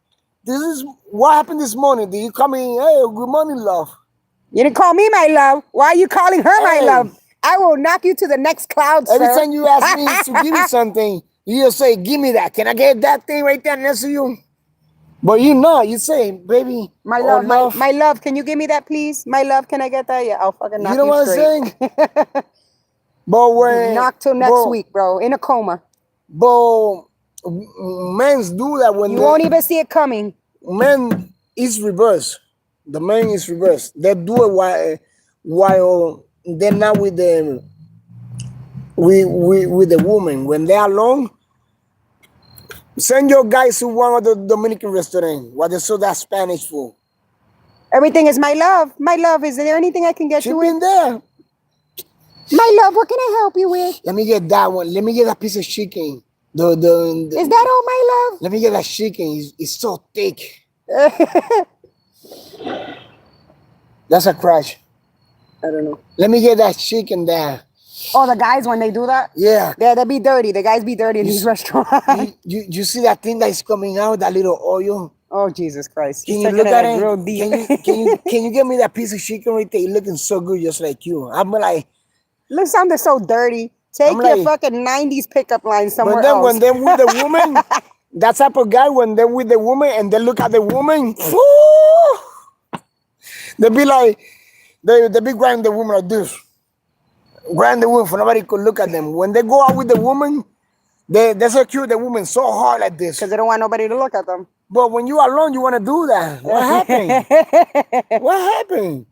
Speaker 3: this is what happened this morning. Did you come in? Hey, good morning, love.
Speaker 2: You didn't call me my love. Why are you calling her my
Speaker 3: Hey.
Speaker 2: love? I will knock you to the next cloud,
Speaker 3: Every
Speaker 2: sir.
Speaker 3: time you ask me to give you something, you just say, give me that. Can I get that thing right there next to you? But you say, baby,
Speaker 2: My
Speaker 3: oh,
Speaker 2: love, my love, can you give me that, please? My love, can I get that? Yeah, I'll fucking knock
Speaker 3: you know what I'm
Speaker 2: straight.
Speaker 3: saying? But when
Speaker 2: Knock till next week, bro. In a coma.
Speaker 3: But men's do that when
Speaker 2: You won't even see it coming.
Speaker 3: men is reverse. The man is reverse. They do it while they're not with the with the woman. When they're alone, send your guys to one of the Dominican restaurant where they serve that Spanish food.
Speaker 2: Everything is my love. My love, is there anything I can get
Speaker 3: She
Speaker 2: you with?
Speaker 3: been there.
Speaker 2: My love, what can I help you with?
Speaker 3: Let me get that one. Let me get that piece of chicken.
Speaker 2: Is that all, my love?
Speaker 3: Let me get that chicken. It's so thick. That's a crash.
Speaker 2: I don't know.
Speaker 3: Let me get that chicken there.
Speaker 2: Oh, the guys, when they do that?
Speaker 3: Yeah.
Speaker 2: Yeah, they be dirty. The guys be dirty in these restaurants.
Speaker 3: You see that thing that is coming out, that little oil?
Speaker 2: Oh, Jesus Christ.
Speaker 3: Can
Speaker 2: He's
Speaker 3: you
Speaker 2: taking
Speaker 3: look at it?
Speaker 2: real deep.
Speaker 3: Can you get me that piece of chicken right there? It's looking so good, just like you. I'm like,
Speaker 2: Look, something so dirty. Take
Speaker 3: I'm
Speaker 2: your
Speaker 3: like-
Speaker 2: fucking 90s pickup line somewhere
Speaker 3: but then
Speaker 2: else.
Speaker 3: when they're with the woman, that type of guy, when they're with the woman and they look at the woman, they be like, they be grabbing the woman like this. Grabbing the woman for nobody could look at them. When they go out with the woman, they secure the woman so hard like this.
Speaker 2: Because they don't want nobody to look at them.
Speaker 3: But when you are alone, you want to do that. What happened? What happened?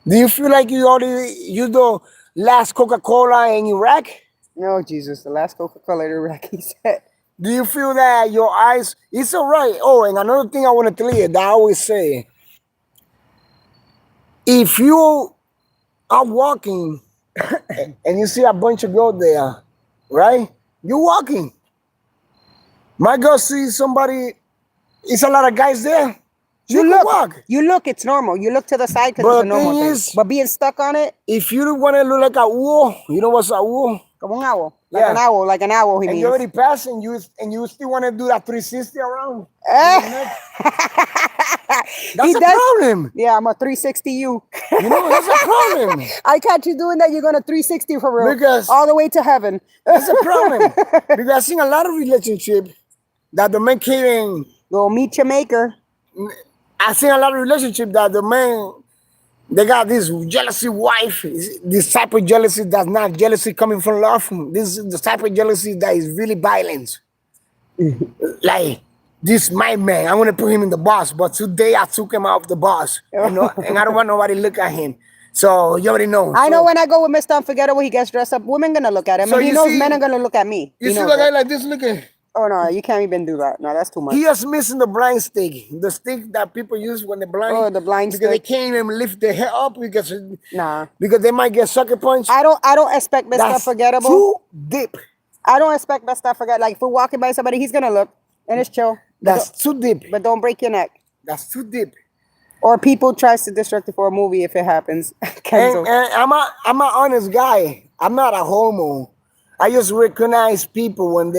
Speaker 3: Do you feel like you already used the last Coca-Cola in Iraq?
Speaker 2: No, Jesus, the last Coca-Cola Iraqi said.
Speaker 3: Do you feel that your eyes? It's all right. Oh, and another thing I want to tell you that I always say, if you are walking and you see a bunch of girls there, right? You're walking. My girl sees somebody. It's a lot of guys there.
Speaker 2: You
Speaker 3: can
Speaker 2: look,
Speaker 3: walk.
Speaker 2: you look. It's normal. You look to the side because
Speaker 3: But
Speaker 2: it's a normal
Speaker 3: thing
Speaker 2: thing.
Speaker 3: is-
Speaker 2: But being stuck on it,
Speaker 3: If you want to look like a owl, you know what's a owl?
Speaker 2: como un owl, like
Speaker 3: Yeah.
Speaker 2: an owl, like an owl. He
Speaker 3: And
Speaker 2: means.
Speaker 3: you already passed, and you still want to do that 360 around. That's
Speaker 2: He
Speaker 3: a
Speaker 2: does-
Speaker 3: problem.
Speaker 2: Yeah, I'm a 360 you.
Speaker 3: You know, that's a problem.
Speaker 2: I catch you doing that, you're gonna 360 for real.
Speaker 3: Because-
Speaker 2: all the way to heaven.
Speaker 3: That's a problem. Because I've seen a lot of relationships that the man can't.
Speaker 2: Go meet your maker.
Speaker 3: I've seen a lot of relationships that the man, they got this jealousy wife, this type of jealousy that's not jealousy coming from love. This is the type of jealousy that is really violent. Like, this my man, I want to put him in the box, but today I took him out of the box. You know, and I don't want nobody to look at him. So you already know.
Speaker 2: I know
Speaker 3: So,
Speaker 2: when I go with Mr. Unforgettable, he gets dressed up. Women gonna look at him,
Speaker 3: So
Speaker 2: and he
Speaker 3: you
Speaker 2: knows
Speaker 3: see-
Speaker 2: men are gonna look at me.
Speaker 3: you
Speaker 2: He
Speaker 3: see
Speaker 2: knows
Speaker 3: the guy
Speaker 2: it.
Speaker 3: like this looking?
Speaker 2: Oh no, you can't even do that. No, that's too much.
Speaker 3: He is missing the blind stick, the stick that people use when they're blind.
Speaker 2: Oh, the blind
Speaker 3: because
Speaker 2: stick.
Speaker 3: they can't even lift their head up because
Speaker 2: Nah,
Speaker 3: they might get sucker punched.
Speaker 2: I don't expect Mr.
Speaker 3: That's
Speaker 2: Unforgettable.
Speaker 3: too deep.
Speaker 2: I don't expect Mr. Unforgettable. Like if we're walking by somebody, he's gonna look, and it's chill.
Speaker 3: That's too deep.
Speaker 2: But don't break your neck.
Speaker 3: That's too deep.
Speaker 2: Or people tries to distract you for a movie if it happens. Cancel.
Speaker 3: And I'm an honest guy. I'm not a homo. I just recognize people when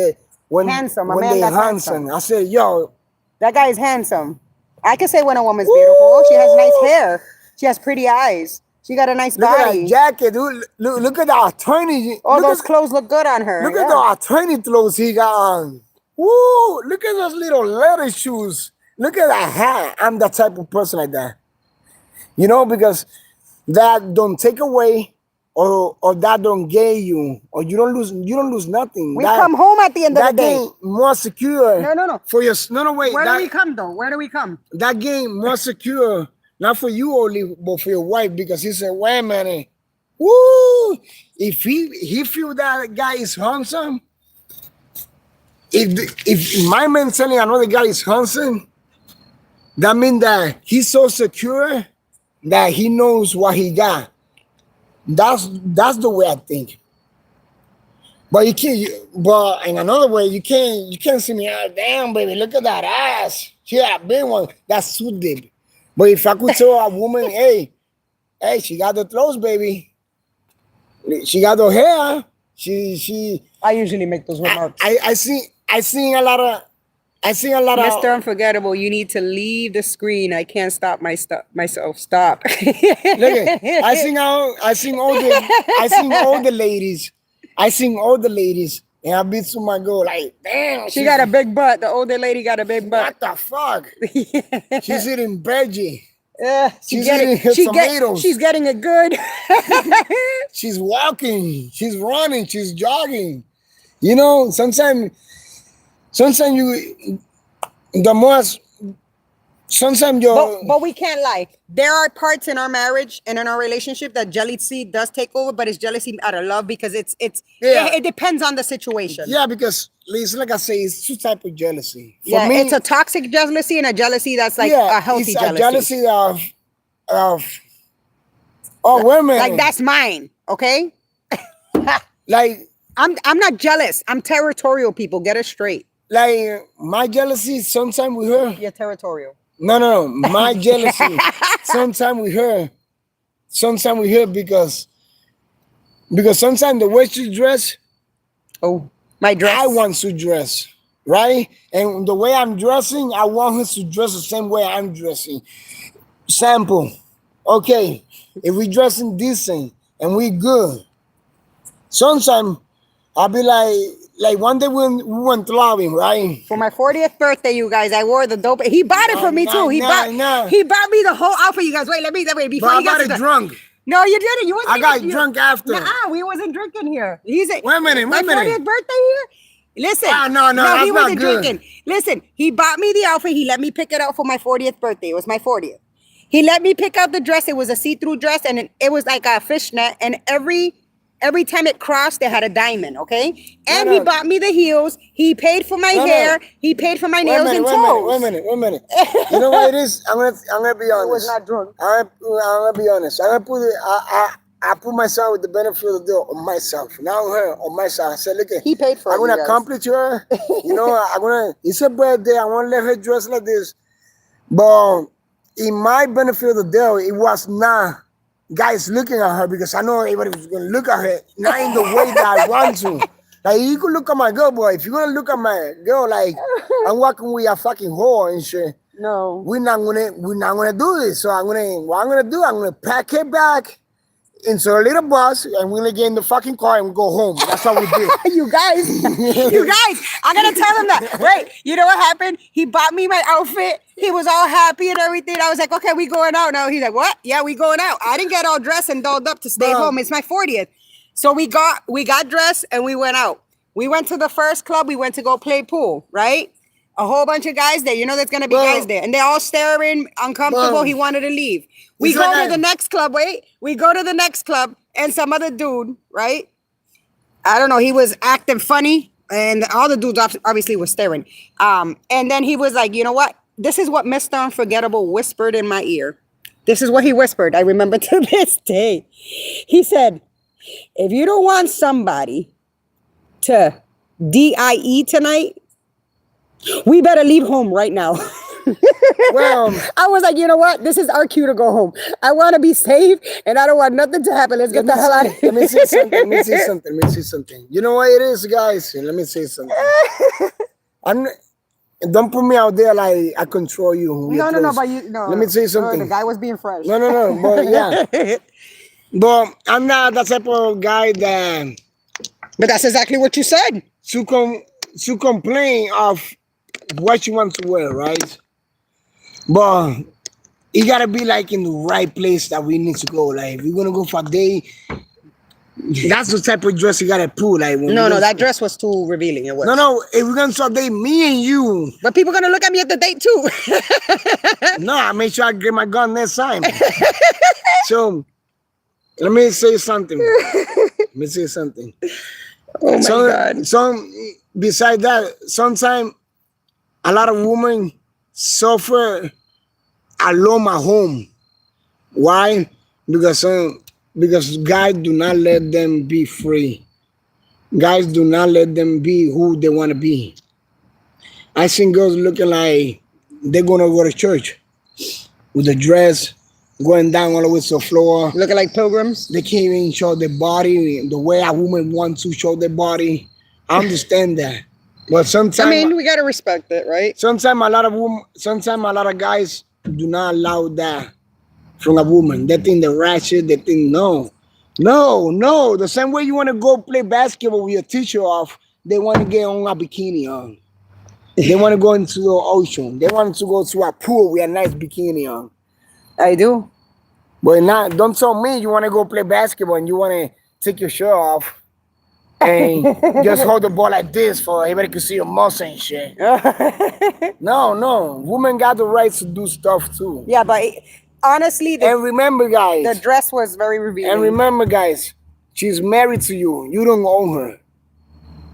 Speaker 2: Handsome, a
Speaker 3: when
Speaker 2: man
Speaker 3: they
Speaker 2: that's
Speaker 3: handsome.
Speaker 2: handsome.
Speaker 3: I say, yo,
Speaker 2: That guy is handsome. I can say when a woman's beautiful. Oh, she has nice hair. She has pretty eyes. She got a nice
Speaker 3: look at
Speaker 2: body.
Speaker 3: that jacket, dude. Look at the attorney.
Speaker 2: All
Speaker 3: look
Speaker 2: those
Speaker 3: at,
Speaker 2: clothes look good on her.
Speaker 3: look
Speaker 2: yeah.
Speaker 3: at the attorney clothes he got on. Woo! Look at those little leather shoes. Look at that hat. I'm that type of person like that. You know, because that don't take away or that don't gain you or you don't lose nothing.
Speaker 2: We
Speaker 3: That-
Speaker 2: come home at the end of
Speaker 3: that
Speaker 2: the day.
Speaker 3: game more secure.
Speaker 2: No.
Speaker 3: For your wait.
Speaker 2: Where
Speaker 3: that,
Speaker 2: do we come though? Where do we come?
Speaker 3: that game more secure, not for you only, but for your wife, because he said, wait a minute. Woo! If he feel that guy is handsome, if my man telling another guy is handsome, that means that he's so secure that he knows what he got. That's the way I think. But you can't. But in another way, you can't see me out. Damn, baby, look at that ass. She got a big one. That's too deep. But if I could tell a woman, hey, she got the throats, baby. She got the hair. She.
Speaker 2: I usually make those remarks.
Speaker 3: I seen a lot of.
Speaker 2: Mr. Unforgettable, you need to leave the screen. I can't stop myself. Stop.
Speaker 3: Look at. I seen all the ladies. And I beat to my girl like, damn.
Speaker 2: She got a big butt. The older lady got a big butt.
Speaker 3: What the fuck? She's eating veggie.
Speaker 2: She's
Speaker 3: tomatoes.
Speaker 2: getting it good.
Speaker 3: She's walking. She's running. She's jogging. You know, sometimes you, the most, sometimes you're.
Speaker 2: But we can't lie. There are parts in our marriage and in our relationship that jealousy does take over, but it's jealousy out of love because it depends on the situation.
Speaker 3: Yeah, because it's like I say, it's two types of jealousy. For
Speaker 2: Yeah,
Speaker 3: me,
Speaker 2: it's a toxic jealousy and a jealousy that's like a healthy
Speaker 3: it's
Speaker 2: jealousy.
Speaker 3: a jealousy of women.
Speaker 2: Like that's mine, okay?
Speaker 3: Like
Speaker 2: I'm not jealous. I'm territorial, people. Get it straight.
Speaker 3: like my jealousy sometimes with her.
Speaker 2: You're territorial.
Speaker 3: No. My jealousy sometimes with her because sometimes the way she dress,
Speaker 2: Oh, my dress.
Speaker 3: I want to dress, right? And the way I'm dressing, I want her to dress the same way I'm dressing. Sample. Okay, if we dressing decent and we good, sometimes I'll be like one day we went clubbing, right?
Speaker 2: For my 40th birthday, you guys, I wore the dope. He bought it for me too. He bought me the whole outfit, you guys. Wait before
Speaker 3: But I
Speaker 2: he gets
Speaker 3: got
Speaker 2: to
Speaker 3: it drunk.
Speaker 2: No, you didn't. You wasn't
Speaker 3: I got
Speaker 2: even-
Speaker 3: drunk after.
Speaker 2: Nuh-uh, we wasn't drinking here.
Speaker 3: Wait a minute.
Speaker 2: My 40th birthday here? Listen.
Speaker 3: No, that's
Speaker 2: he
Speaker 3: not
Speaker 2: wasn't
Speaker 3: good.
Speaker 2: drinking. Listen, he bought me the outfit. He let me pick it out for my 40th birthday. It was my 40th. He let me pick out the dress. It was a see-through dress, and it was like a fishnet. And every every time it crossed, they had a diamond, okay? And
Speaker 3: No,
Speaker 2: he
Speaker 3: no.
Speaker 2: bought me the heels. He paid for my
Speaker 3: No, no.
Speaker 2: hair. He paid for my
Speaker 3: Wait a
Speaker 2: nails
Speaker 3: minute,
Speaker 2: and
Speaker 3: wait
Speaker 2: toes.
Speaker 3: a minute. You know what it is? I'm gonna be honest.
Speaker 2: was not drunk.
Speaker 3: I'm gonna be honest. I'm gonna put it. I put myself with the benefit of the doubt on myself. Now her on myself. I said, look,
Speaker 2: He paid for it,
Speaker 3: I'm
Speaker 2: you
Speaker 3: gonna
Speaker 2: guys.
Speaker 3: accomplish her. You know, I'm gonna. It's her birthday. I want to let her dress like this. But in my benefit of the doubt, it was not guys looking at her because I know everybody was gonna look at her not in the way that I want to. Like you could look at my girl, boy. If you're gonna look at my girl, like I'm walking with a fucking whore and shit.
Speaker 2: No.
Speaker 3: We're not gonna do this. So I'm gonna pack her back into a little bus and we're gonna get in the fucking car and go home. That's what we did.
Speaker 2: You guys, I'm gonna tell him that. Wait, you know what happened? He bought me my outfit. He was all happy and everything. I was like, okay, we going out now. He's like, what? Yeah, we going out. I didn't get all dressed and dolled up to stay
Speaker 3: Bro.
Speaker 2: home. It's my 40th. So we got dressed and we went out. We went to the first club. We went to go play pool, right? A whole bunch of guys there. You know there's gonna be
Speaker 3: Bro.
Speaker 2: guys there. And they're all staring, uncomfortable.
Speaker 3: Bro.
Speaker 2: He wanted to leave. We
Speaker 3: It's
Speaker 2: go
Speaker 3: like
Speaker 2: to the next club, we go to the next club and some other dude, right? I don't know, he was acting funny and all the dudes obviously were staring. And then he was like, you know what? This is what Mr. Unforgettable whispered in my ear. This is what he whispered. I remember to this day. He said, if you don't want somebody to DIE tonight, we better leave home right now.
Speaker 3: Well,
Speaker 2: I was like, you know what? This is our cue to go home. I want to be safe and I don't want nothing to happen. Let's get the hell out of here.
Speaker 3: let me say something. You know what it is, guys? Let me say something. Don't put me out there like I control you.
Speaker 2: No, but you no.
Speaker 3: Let me say
Speaker 2: no,
Speaker 3: something.
Speaker 2: the guy was being fresh.
Speaker 3: No, but yeah. But I'm not the type of guy that
Speaker 2: But that's exactly what you said.
Speaker 3: to complain of what you want to wear, right? But it gotta be like in the right place that we need to go. Like if we're gonna go for a day, that's the type of dress you gotta put. Like when
Speaker 2: No, that dress was too revealing. It was.
Speaker 3: No. If we're gonna start date, me and you.
Speaker 2: But people gonna look at me at the date too.
Speaker 3: No, I make sure I get my gun next time. So let me say something.
Speaker 2: Oh my God.
Speaker 3: Besides that, sometimes a lot of women suffer alone at home. Why? Because guys do not let them be free. Guys do not let them be who they want to be. I seen girls looking like they're gonna go to church with a dress going down all the way to the floor.
Speaker 2: Looking like pilgrims.
Speaker 3: They can't even show their body the way a woman wants to show their body. I understand that, but sometimes
Speaker 2: I mean, we gotta respect it, right?
Speaker 3: sometimes a lot of guys do not allow that from a woman. They think they're ratchet. They think no. The same way you want to go play basketball with your teacher off, they want to get on a bikini on. They want to go into the ocean. They want to go to a pool with a nice bikini on.
Speaker 2: I do.
Speaker 3: But not, don't tell me you want to go play basketball and you want to take your shirt off and just hold the ball like this for everybody to see your muscle and shit. No. Women got the right to do stuff too.
Speaker 2: Yeah, but honestly,
Speaker 3: And remember, guys.
Speaker 2: the dress was very revealing.
Speaker 3: And remember, guys, she's married to you. You don't own her.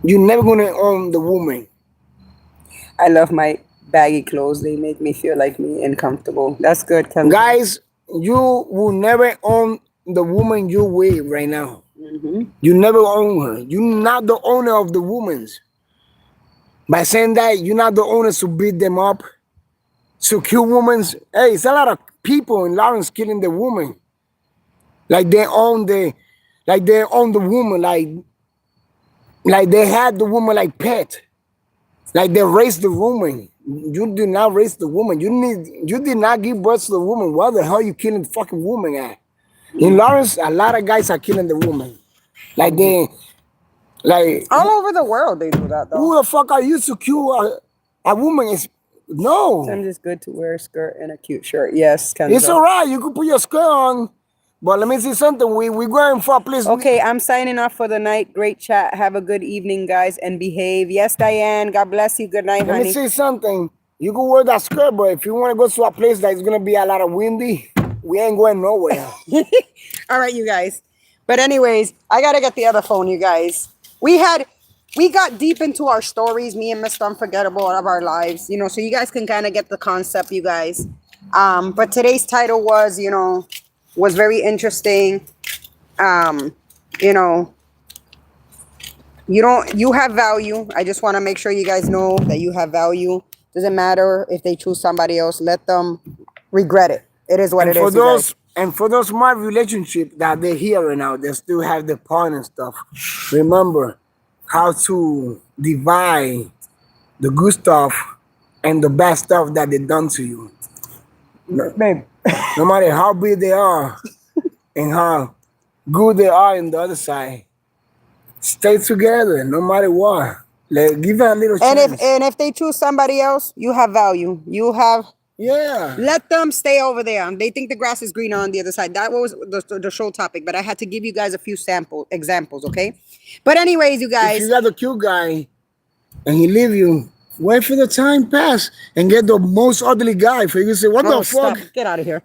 Speaker 3: You're never going to own the woman.
Speaker 2: I love my baggy clothes. They make me feel like me and comfortable. That's good.
Speaker 3: Guys, you will never own the woman you with right now.
Speaker 2: Mm-hmm.
Speaker 3: You never own her. You're not the owner of the women. By saying that, you're not the owner to beat them up, to kill women. Hey, it's a lot of people in Lawrence killing the woman. Like they own the woman. Like they had the woman like pet. Like they raised the woman. You did not raise the woman. You did not give birth to the woman. What the hell are you killing the fucking woman at? In Lawrence, a lot of guys are killing the woman. Like
Speaker 2: All over the world, they do that though.
Speaker 3: who the fuck are you to kill a woman? No.
Speaker 2: I'm just good to wear a skirt and a cute shirt. Yes, Kenzo.
Speaker 3: It's all right. You could put your skirt on. But let me see something. We're going for a place.
Speaker 2: Okay, I'm signing off for the night. Great chat. Have a good evening, guys, and behave. Yes, Diane. God bless you. Good night,
Speaker 3: Let me
Speaker 2: honey.
Speaker 3: say something. You can wear that skirt, but if you want to go to a place that's going to be a lot of windy, we ain't going nowhere.
Speaker 2: All right, you guys. But anyways, I gotta get the other phone, you guys. We got deep into our stories, me and Mr. Unforgettable of our lives, you know, so you guys can kind of get the concept, you guys. But today's title was, you know, was very interesting. You know, you have value. I just want to make sure you guys know that you have value. Doesn't matter if they choose somebody else, let them regret it. It is what
Speaker 3: And
Speaker 2: it
Speaker 3: for
Speaker 2: is, you
Speaker 3: those
Speaker 2: guys.
Speaker 3: and for those smart relationships that they're here right now, they still have the partner stuff. Remember how to divide the good stuff and the bad stuff that they done to you.
Speaker 2: Babe.
Speaker 3: No matter how big they are and how good they are in the other side, stay together no matter what. Give it a little chance.
Speaker 2: And if they choose somebody else, you have value. You have
Speaker 3: Yeah.
Speaker 2: let them stay over there. They think the grass is greener on the other side. That was the show topic, but I had to give you guys a few examples, okay? But anyways, you
Speaker 3: If
Speaker 2: guys,
Speaker 3: you got a cute guy and he leave you, wait for the time pass and get the most ugly guy for you to say, what the fuck?
Speaker 2: stop. Get out of here.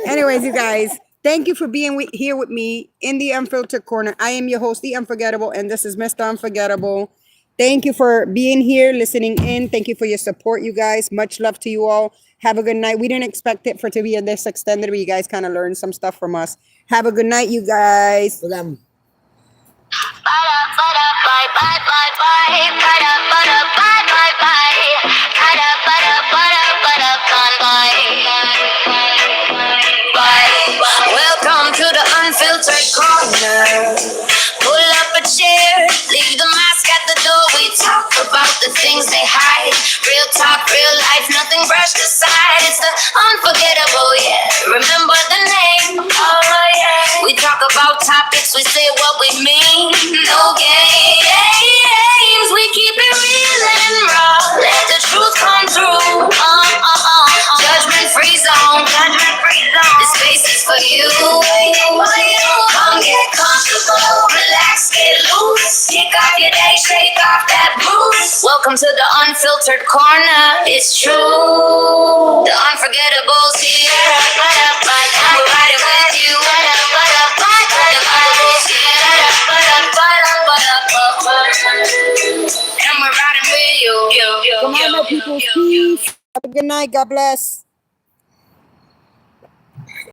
Speaker 2: Anyways, you guys, thank you for being here with me in the Unfiltered Corner. I am your host, The Unforgettable, and this is Mr. Unforgettable. Thank you for being here, listening in. Thank you for your support, you guys. Much love to you all. Have a good night. We didn't expect it for to be this extended, but you guys kind of learned some stuff from us. Have a good night, you guys.
Speaker 1: Welcome to the Unfiltered Corner. Pull up a chair, leave the mask at the door. We talk about the things they hide. Real talk, real life, nothing brushed aside. It's the unforgettable, yeah. Remember the name, oh yeah. We talk about topics, we say what we mean. No games, we keep it real and raw. Let the truth come through. Judgment free zone, This space is for you. Come get comfortable, relax, get loose. Kick off your day, shake off that blues. Welcome to the Unfiltered Corner. It's true. The unforgettables here. And we're riding with you. The unforgettables here. And we're riding with you.
Speaker 2: Good night, my people. Peace. Have a good night. God bless.